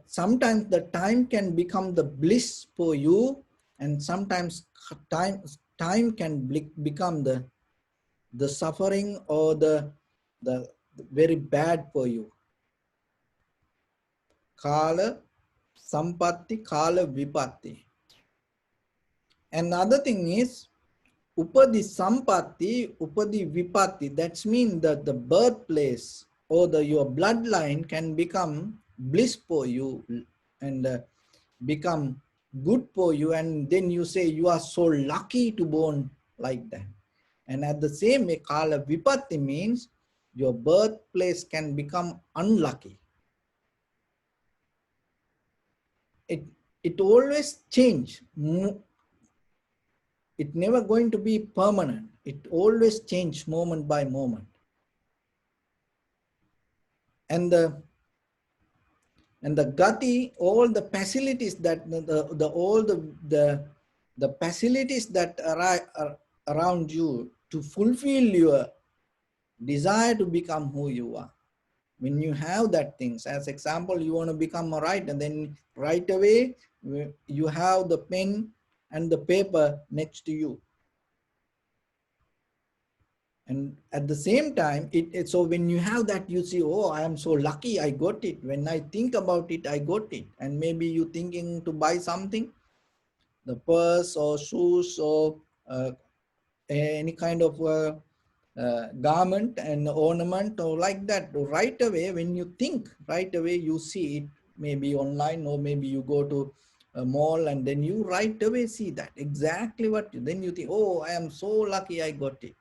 sometimes the time can become the bliss for you, and sometimes time can become the suffering or the very bad for you. Kala sampatti, kala vipatti. Another thing is upadi sampatti, upadi vipatti. That means that the birthplace or your bloodline can become bliss for you and become good for you, and then you say you are so lucky to born like that. And at the same way, kala vipatti means your birthplace can become unlucky. It always change. It never going to be permanent. It always change moment by moment. And the gati, all the facilities that the facilities that are around you to fulfill your desire to become who you are. When you have that things, as example, you want to become a writer, and then right away you have the pen and the paper next to you. And at the same time, so when you have that, you see, oh, I am so lucky, I got it. When I think about it, I got it. And maybe you thinking to buy something, the purse or shoes or any kind of garment and ornament or like that. Right away, when you think, right away you see it, maybe online, or maybe you go to a mall, and then you right away see that exactly then you think, oh, I am so lucky, I got it.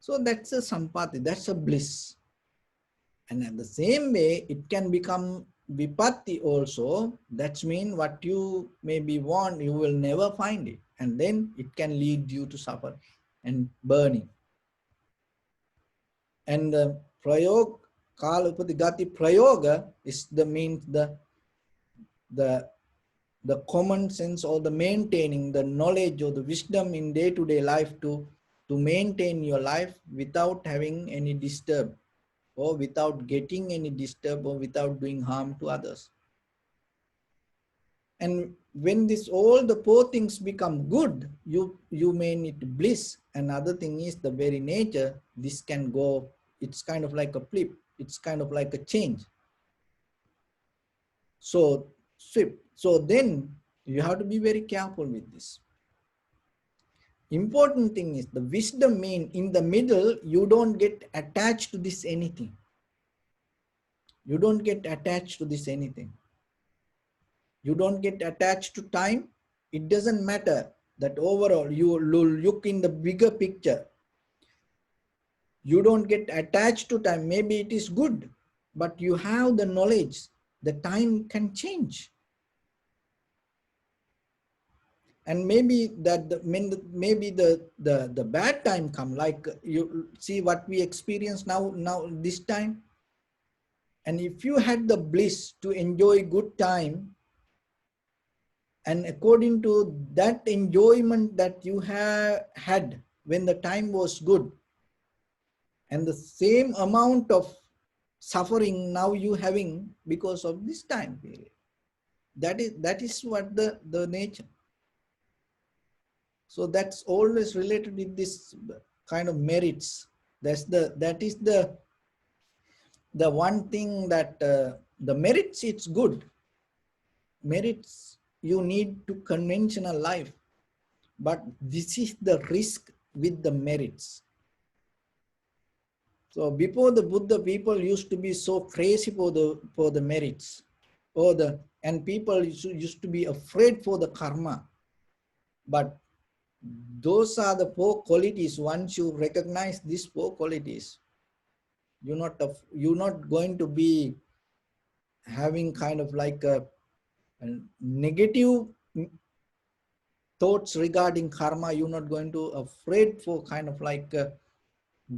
So that's a sampati, that's a bliss. And at the same way, it can become vipatti also. That's mean what you maybe want, you will never find it. And then it can lead you to suffer and burning. And the prayog, kala upadigati prayoga is the means the the common sense or the maintaining the knowledge or the wisdom in day-to-day life to maintain your life without having any disturb, or without getting any disturb, or without doing harm to others. And when this all the four things become good, you may need bliss. Another thing is the very nature, this can go, it's kind of like a flip, it's kind of like a change. So swip. So then you have to be very careful with this. Important thing is the wisdom mean in the middle, you don't get attached to this anything. You don't get attached to this anything. You don't get attached to time. It doesn't matter that overall you look in the bigger picture. You don't get attached to time. Maybe it is good, but you have the knowledge. The time can change. And maybe that maybe the bad time come, like you see what we experience now this time. And if you had the bliss to enjoy good time, and according to that enjoyment that you have had when the time was good, and the same amount of suffering now you having because of this time period, that is what the nature. So that's always related with this kind of merits. That is the one thing that the merits, it's good. Merits you need to conventional life, but this is the risk with the merits. So before the Buddha, people used to be so crazy for the merits, and people used to be afraid for the karma. But those are the four qualities. Once you recognize these four qualities, you're not going to be having kind of like a negative thoughts regarding karma. You're not going to afraid for kind of like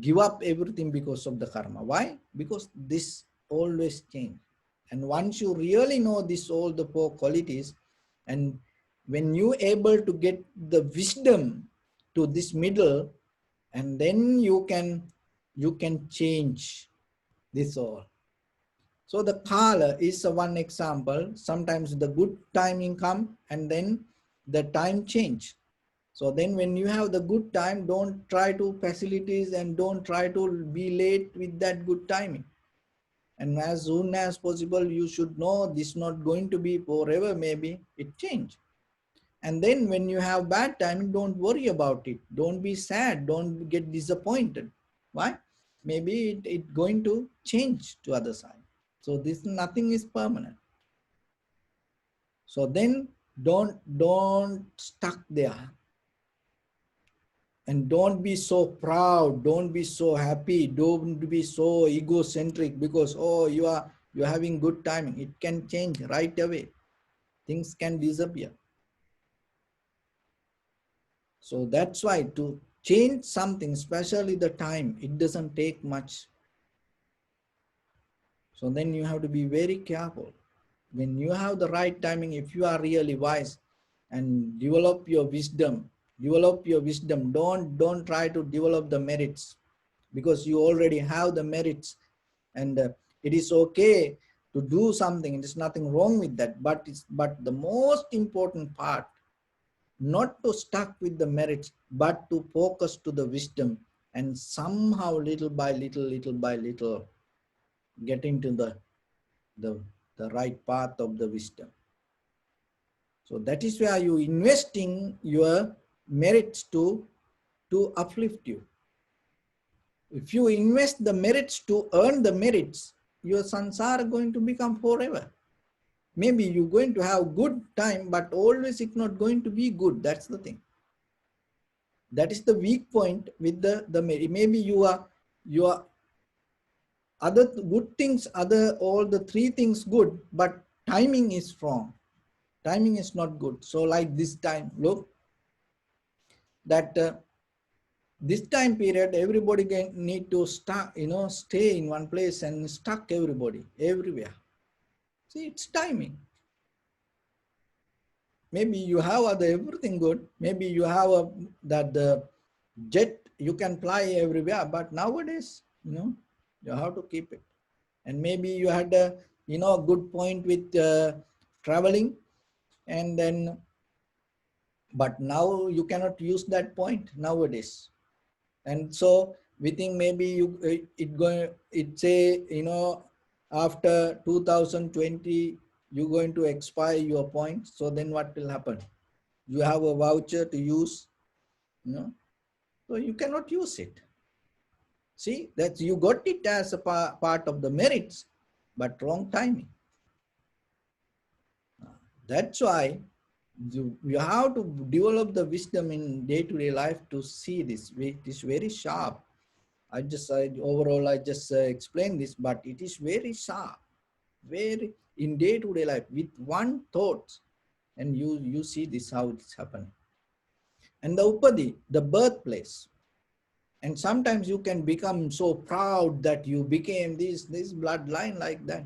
give up everything because of the karma. Why? Because this always change. And once you really know this, all the four qualities, and when you able to get the wisdom to this middle, and then you can change this all. So the kala is one example. Sometimes the good timing come, and then the time change. So then when you have the good time, don't try to facilities and don't try to be late with that good timing. And as soon as possible, you should know this is not going to be forever, maybe it change. And then when you have bad timing, don't worry about it. Don't be sad. Don't get disappointed. Why? Maybe it going to change to other side. So this nothing is permanent. So then don't stuck there. And don't be so proud, don't be so happy, don't be so egocentric because, oh, you're having good timing. It can change right away. Things can disappear. So that's why to change something, especially the time, it doesn't take much. So then you have to be very careful. When you have the right timing, if you are really wise and develop your wisdom, don't try to develop the merits, because you already have the merits, and it is okay to do something. There's nothing wrong with that, but the most important part, not to stuck with the merits, but to focus to the wisdom, and somehow little by little, get into the, the right path of the wisdom. So that is where you investing your merits to uplift you. If you invest the merits to earn the merits, your sansara are going to become forever. Maybe you're going to have good time, but always it's not going to be good. That's the thing. That is the weak point with the merit. Maybe you are other good things, all the three things good, but timing is wrong. Timing is not good. So like this time, look, that this time period, everybody need to stay in one place and stuck everybody everywhere. See, it's timing. Maybe you have everything good. Maybe you have that the jet, you can fly everywhere, but nowadays, you have to keep it. And maybe you had a good point with traveling, and then, but now you cannot use that point nowadays. And so we think maybe it's a after 2020 you're going to expire your points. So then what will happen? You have a voucher to use, so you cannot use it. See, that you got it as a part of the merits, but wrong timing. That's why you have to develop the wisdom in day-to-day life to see this. It is very sharp. Overall I just explained this, but it is very sharp, very in day-to-day life with one thought, and you see this how it's happening. And the upadi, the birthplace. And sometimes you can become so proud that you became this bloodline like that.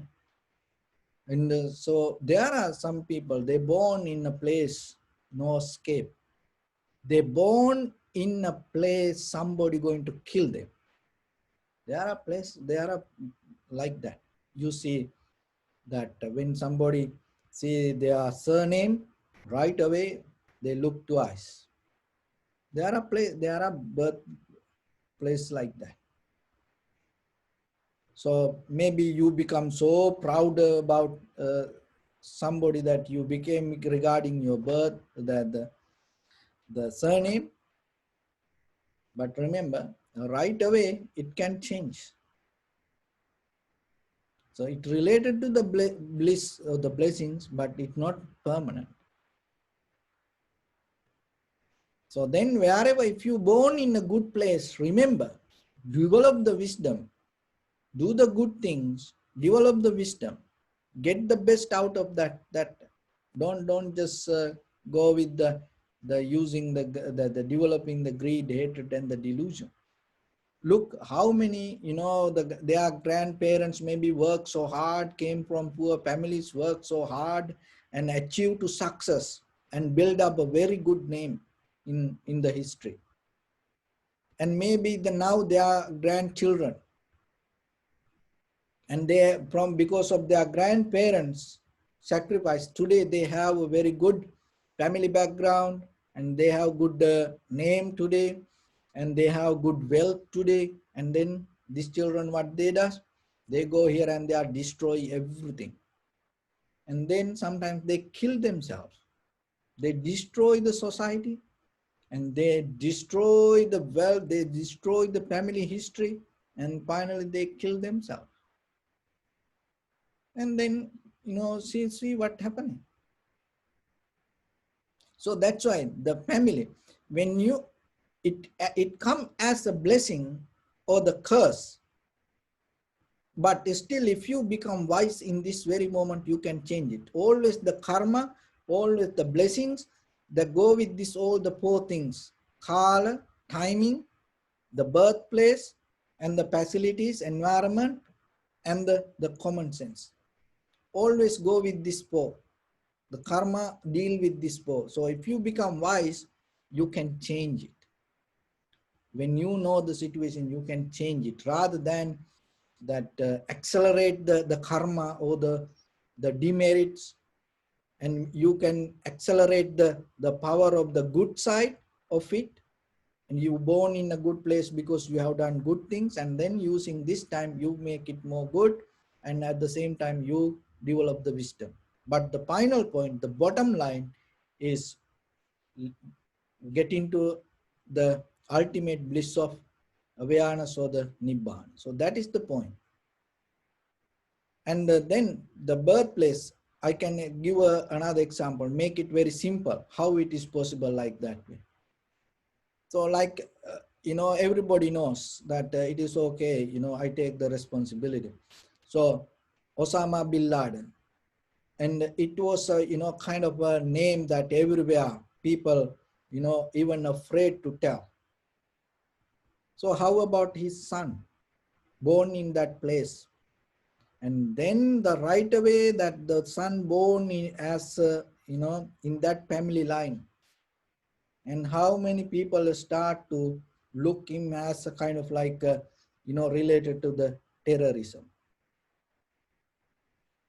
And so there are some people, they born in a place, no escape. They born in a place, somebody going to kill them. There are places, there are like that. You see that when somebody see their surname, right away, they look twice. There are birth place like that. So maybe you become so proud about somebody that you became regarding your birth, that the surname. But remember, right away, it can change. So it related to the bliss or the blessings, but it's not permanent. So then wherever, if you born in a good place, remember, develop the wisdom, do the good things, develop the wisdom, get the best out of that. Don't just go with the using the developing the greed, hatred, and the delusion. Look how many, their grandparents maybe worked so hard, came from poor families, worked so hard and achieved to success and build up a very good name in the history. And maybe now they are grandchildren, and because of their grandparents sacrifice, today they have a very good family background, and they have good name today, and they have good wealth today. And then these children, what they do, they go here and they are destroy everything. And then sometimes they kill themselves. They destroy the society, and they destroy the wealth, they destroy the family history, and finally they kill themselves. And then, see what happening. So that's why the family, when it come as a blessing or the curse, but still if you become wise in this very moment, you can change it. Always the karma, always the blessings that go with this, all the four things: kala, timing, the birthplace, and the facilities, environment, and the common sense. Always go with this four. The karma deal with this four. So if you become wise, you can change it. When you know the situation, you can change it, rather than that accelerate the karma or the demerits, and you can accelerate the power of the good side of it, and you born in a good place because you have done good things, and then using this time you make it more good, and at the same time you develop the wisdom. But the final point, the bottom line, is get into the ultimate bliss of awareness or the nibbana. So that is the point. And then the birthplace, I can give another example, make it very simple how it is possible like that way. So like everybody knows that it is okay, I take the responsibility. So Osama bin Laden, and it was kind of a name that everywhere people even afraid to tell. So how about his son born in that place? And then the right away that the son born in, as in that family line, and how many people start to look him as a kind of like related to the terrorism,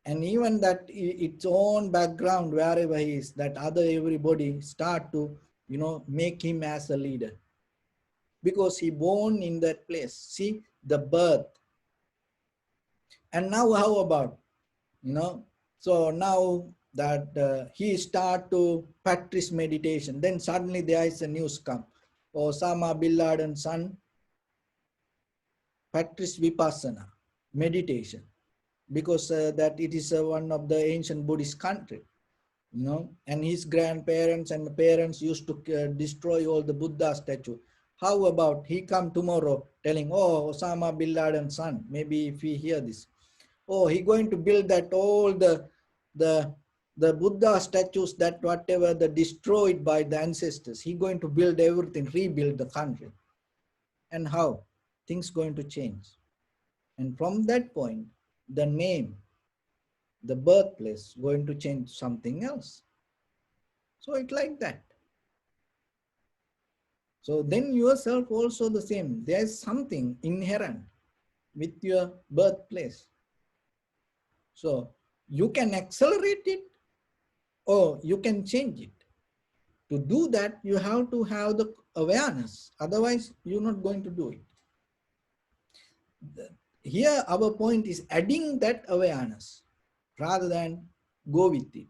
and even that its own background wherever he is, that other everybody start to make him as a leader because he born in that place. See the birth. And now how about so now that he start to practice meditation, then suddenly there is a news come, Osama bin Laden's son practice vipassana meditation, because that it is one of the ancient Buddhist country, and his grandparents and parents used to destroy all the Buddha statue. How about he come tomorrow telling, oh, Osama bin Laden's son, maybe if we hear this, oh, he going to build that all the the Buddha statues that whatever the destroyed by the ancestors, he going to build everything, rebuild the country. And how things going to change? And from that point, the name, the birthplace going to change something else. So it's like that. So then yourself also the same. There is something inherent with your birthplace. So you can accelerate it or you can change it. To do that, you have to have the awareness. Otherwise, you're not going to do it. Here, our point is adding that awareness rather than go with it.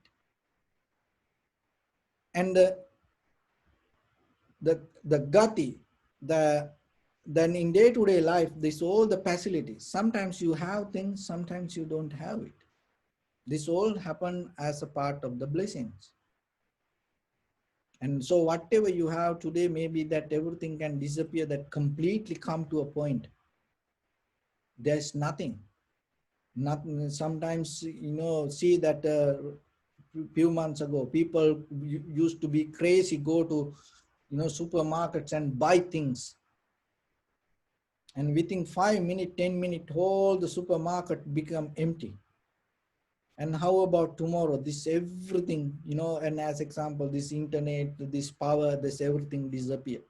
And the gati, then in day-to-day life, this all the facilities. Sometimes you have things, sometimes you don't have it. This all happen as a part of the blessings. And so whatever you have today, maybe that everything can disappear, that completely come to a point. There's nothing. Nothing. Sometimes, see that few months ago, people used to be crazy, go to, supermarkets and buy things. And within 5 minutes, 10 minutes, all the supermarket become empty. And how about tomorrow? This everything, and as example, this internet, this power, this everything disappear.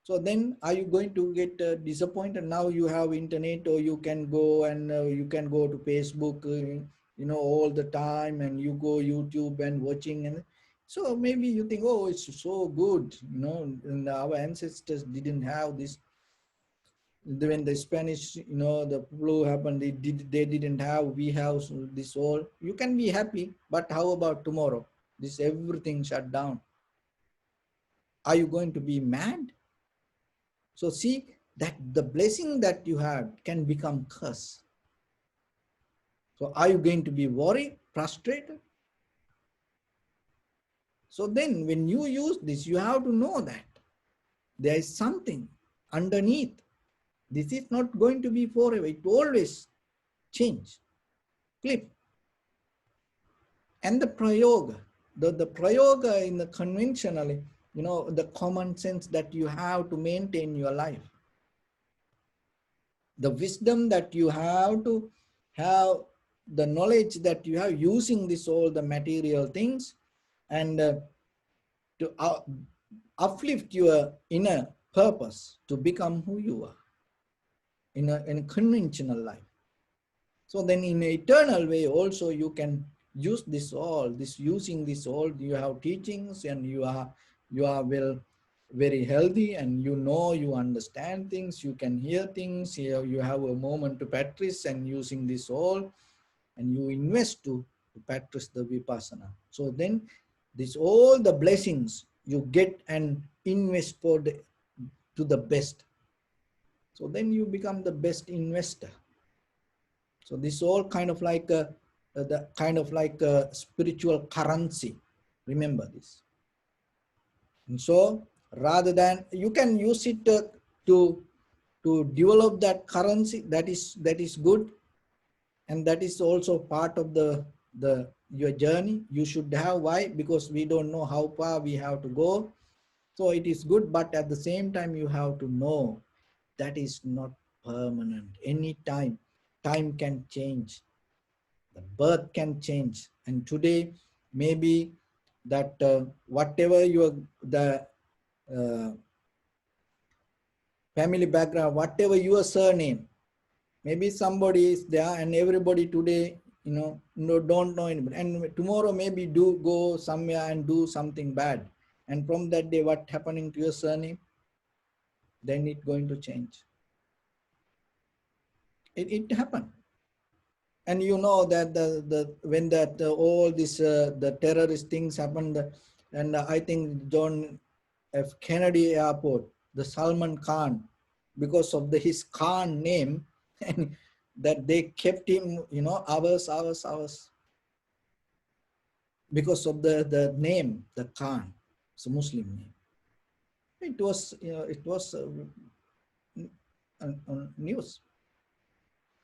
So then are you going to get disappointed? Now you have internet, or you can go and you can go to Facebook, all the time, and you go YouTube and watching. And so maybe you think, oh, it's so good, and our ancestors didn't have this. When the Spanish, the flu happened, they didn't have, we have this all. You can be happy, but how about tomorrow? This everything shut down. Are you going to be mad? So see that the blessing that you have can become curse. So are you going to be worried, frustrated? So then when you use this, you have to know that there is something underneath. This is not going to be forever. It always change, flip. And the prayoga, the prayoga in the conventionally, the common sense that you have to maintain your life. The wisdom that you have to have, the knowledge that you have using this all the material things, and to uplift your inner purpose to become who you are in a conventional life. So then in an eternal way also you can use this all, using this all, you have teachings and you are well very healthy, and you understand things, you can hear things, you have a moment to practice and using this all, and you invest to practice the vipassana. So then this all the blessings you get and invest for to the best. So then you become the best investor. So this all kind of like the kind of like a spiritual currency. Remember this. And so rather than you can use it to develop that currency, that is good, and that is also part of the your journey. You should have. Why? Because we don't know how far we have to go. So it is good, but at the same time you have to know that is not permanent. Any time can change, the birth can change, and today maybe that whatever your the uh, family background, whatever your surname, maybe somebody is there and everybody today no, don't know anybody, and tomorrow maybe do go somewhere and do something bad, and from that day what happening to your surname, then it going to change. It happened. And you know that the when that all this the terrorist things happened, and I think John F. Kennedy Airport, the Salman Khan, because of his Khan name, and that they kept him, hours, because of the name, the Khan, it's a Muslim name. It was, it was on news.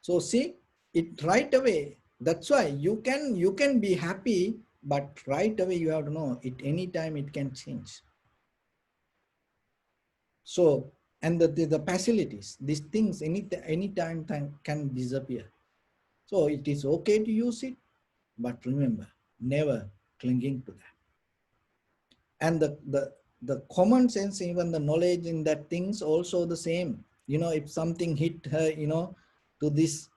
So see, it right away. That's why you can be happy, but right away you have to know it. Anytime it can change. So, and the facilities, these things, any time can disappear. So it is okay to use it, but remember, never clinging to that. And the common sense, even the knowledge in that things also the same. If something hit her, to this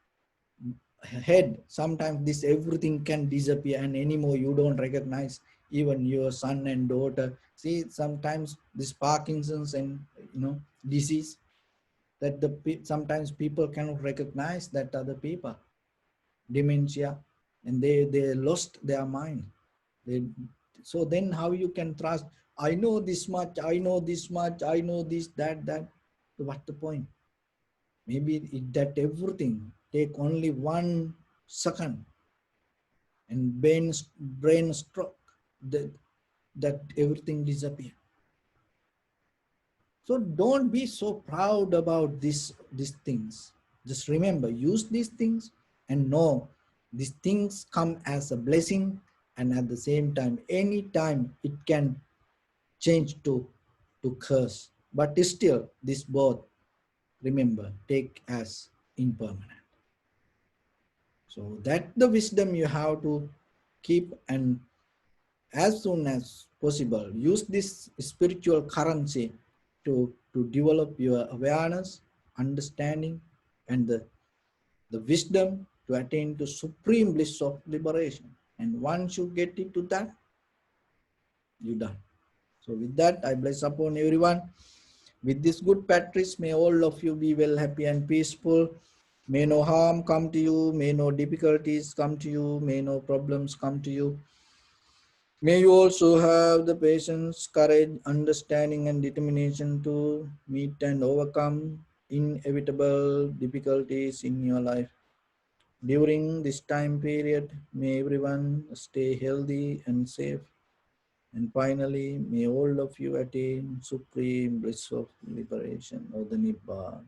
head, sometimes this everything can disappear, and anymore you don't recognize even your son and daughter. See, sometimes this Parkinson's and disease, that sometimes people cannot recognize that other people, dementia, and they lost their mind. So then how you can trust? I know this much, I know this much, I know this, that. So what's the point? Maybe that everything take only 1 second, and brain stroke, that everything disappear. So don't be so proud about these things. Just remember, use these things and know these things come as a blessing, and at the same time, anytime it can change to curse. But still, this both, remember, take as impermanent. So that the wisdom you have to keep, and as soon as possible, use this spiritual currency to develop your awareness, understanding, and the wisdom to attain to supreme bliss of liberation. And once you get into that, you're done. So with that, I bless upon everyone. With this good practice, may all of you be well, happy, and peaceful. May no harm come to you. May no difficulties come to you. May no problems come to you. May you also have the patience, courage, understanding, and determination to meet and overcome inevitable difficulties in your life. During this time period, may everyone stay healthy and safe. And finally, may all of you attain supreme bliss of liberation or the Nibbana.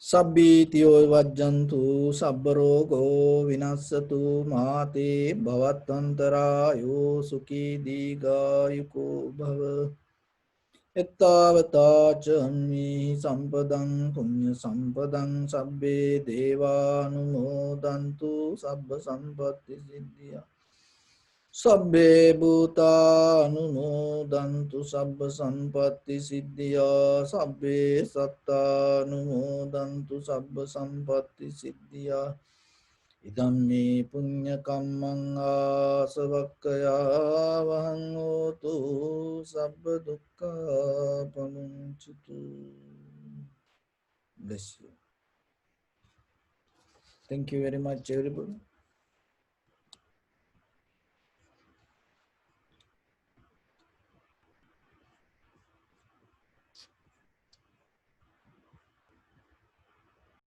Sabbitiyo vajjantu sabbarogo vinasatu mate bhavatantarayo sukhi digayuko bhava. Ettavata cha anmi sampadang punya sampadang sabbe devanumodantu sabba sampatti siddhya. Sabbe bhuta anumodantu sabba sampatti siddhya. Sabbe satta anumodantu sabba sampatti siddhya. Idammi punya kammang asavakkaya vahang hotu sabba dukkha pamuncatu. Bless you. Thank you very much, everybody.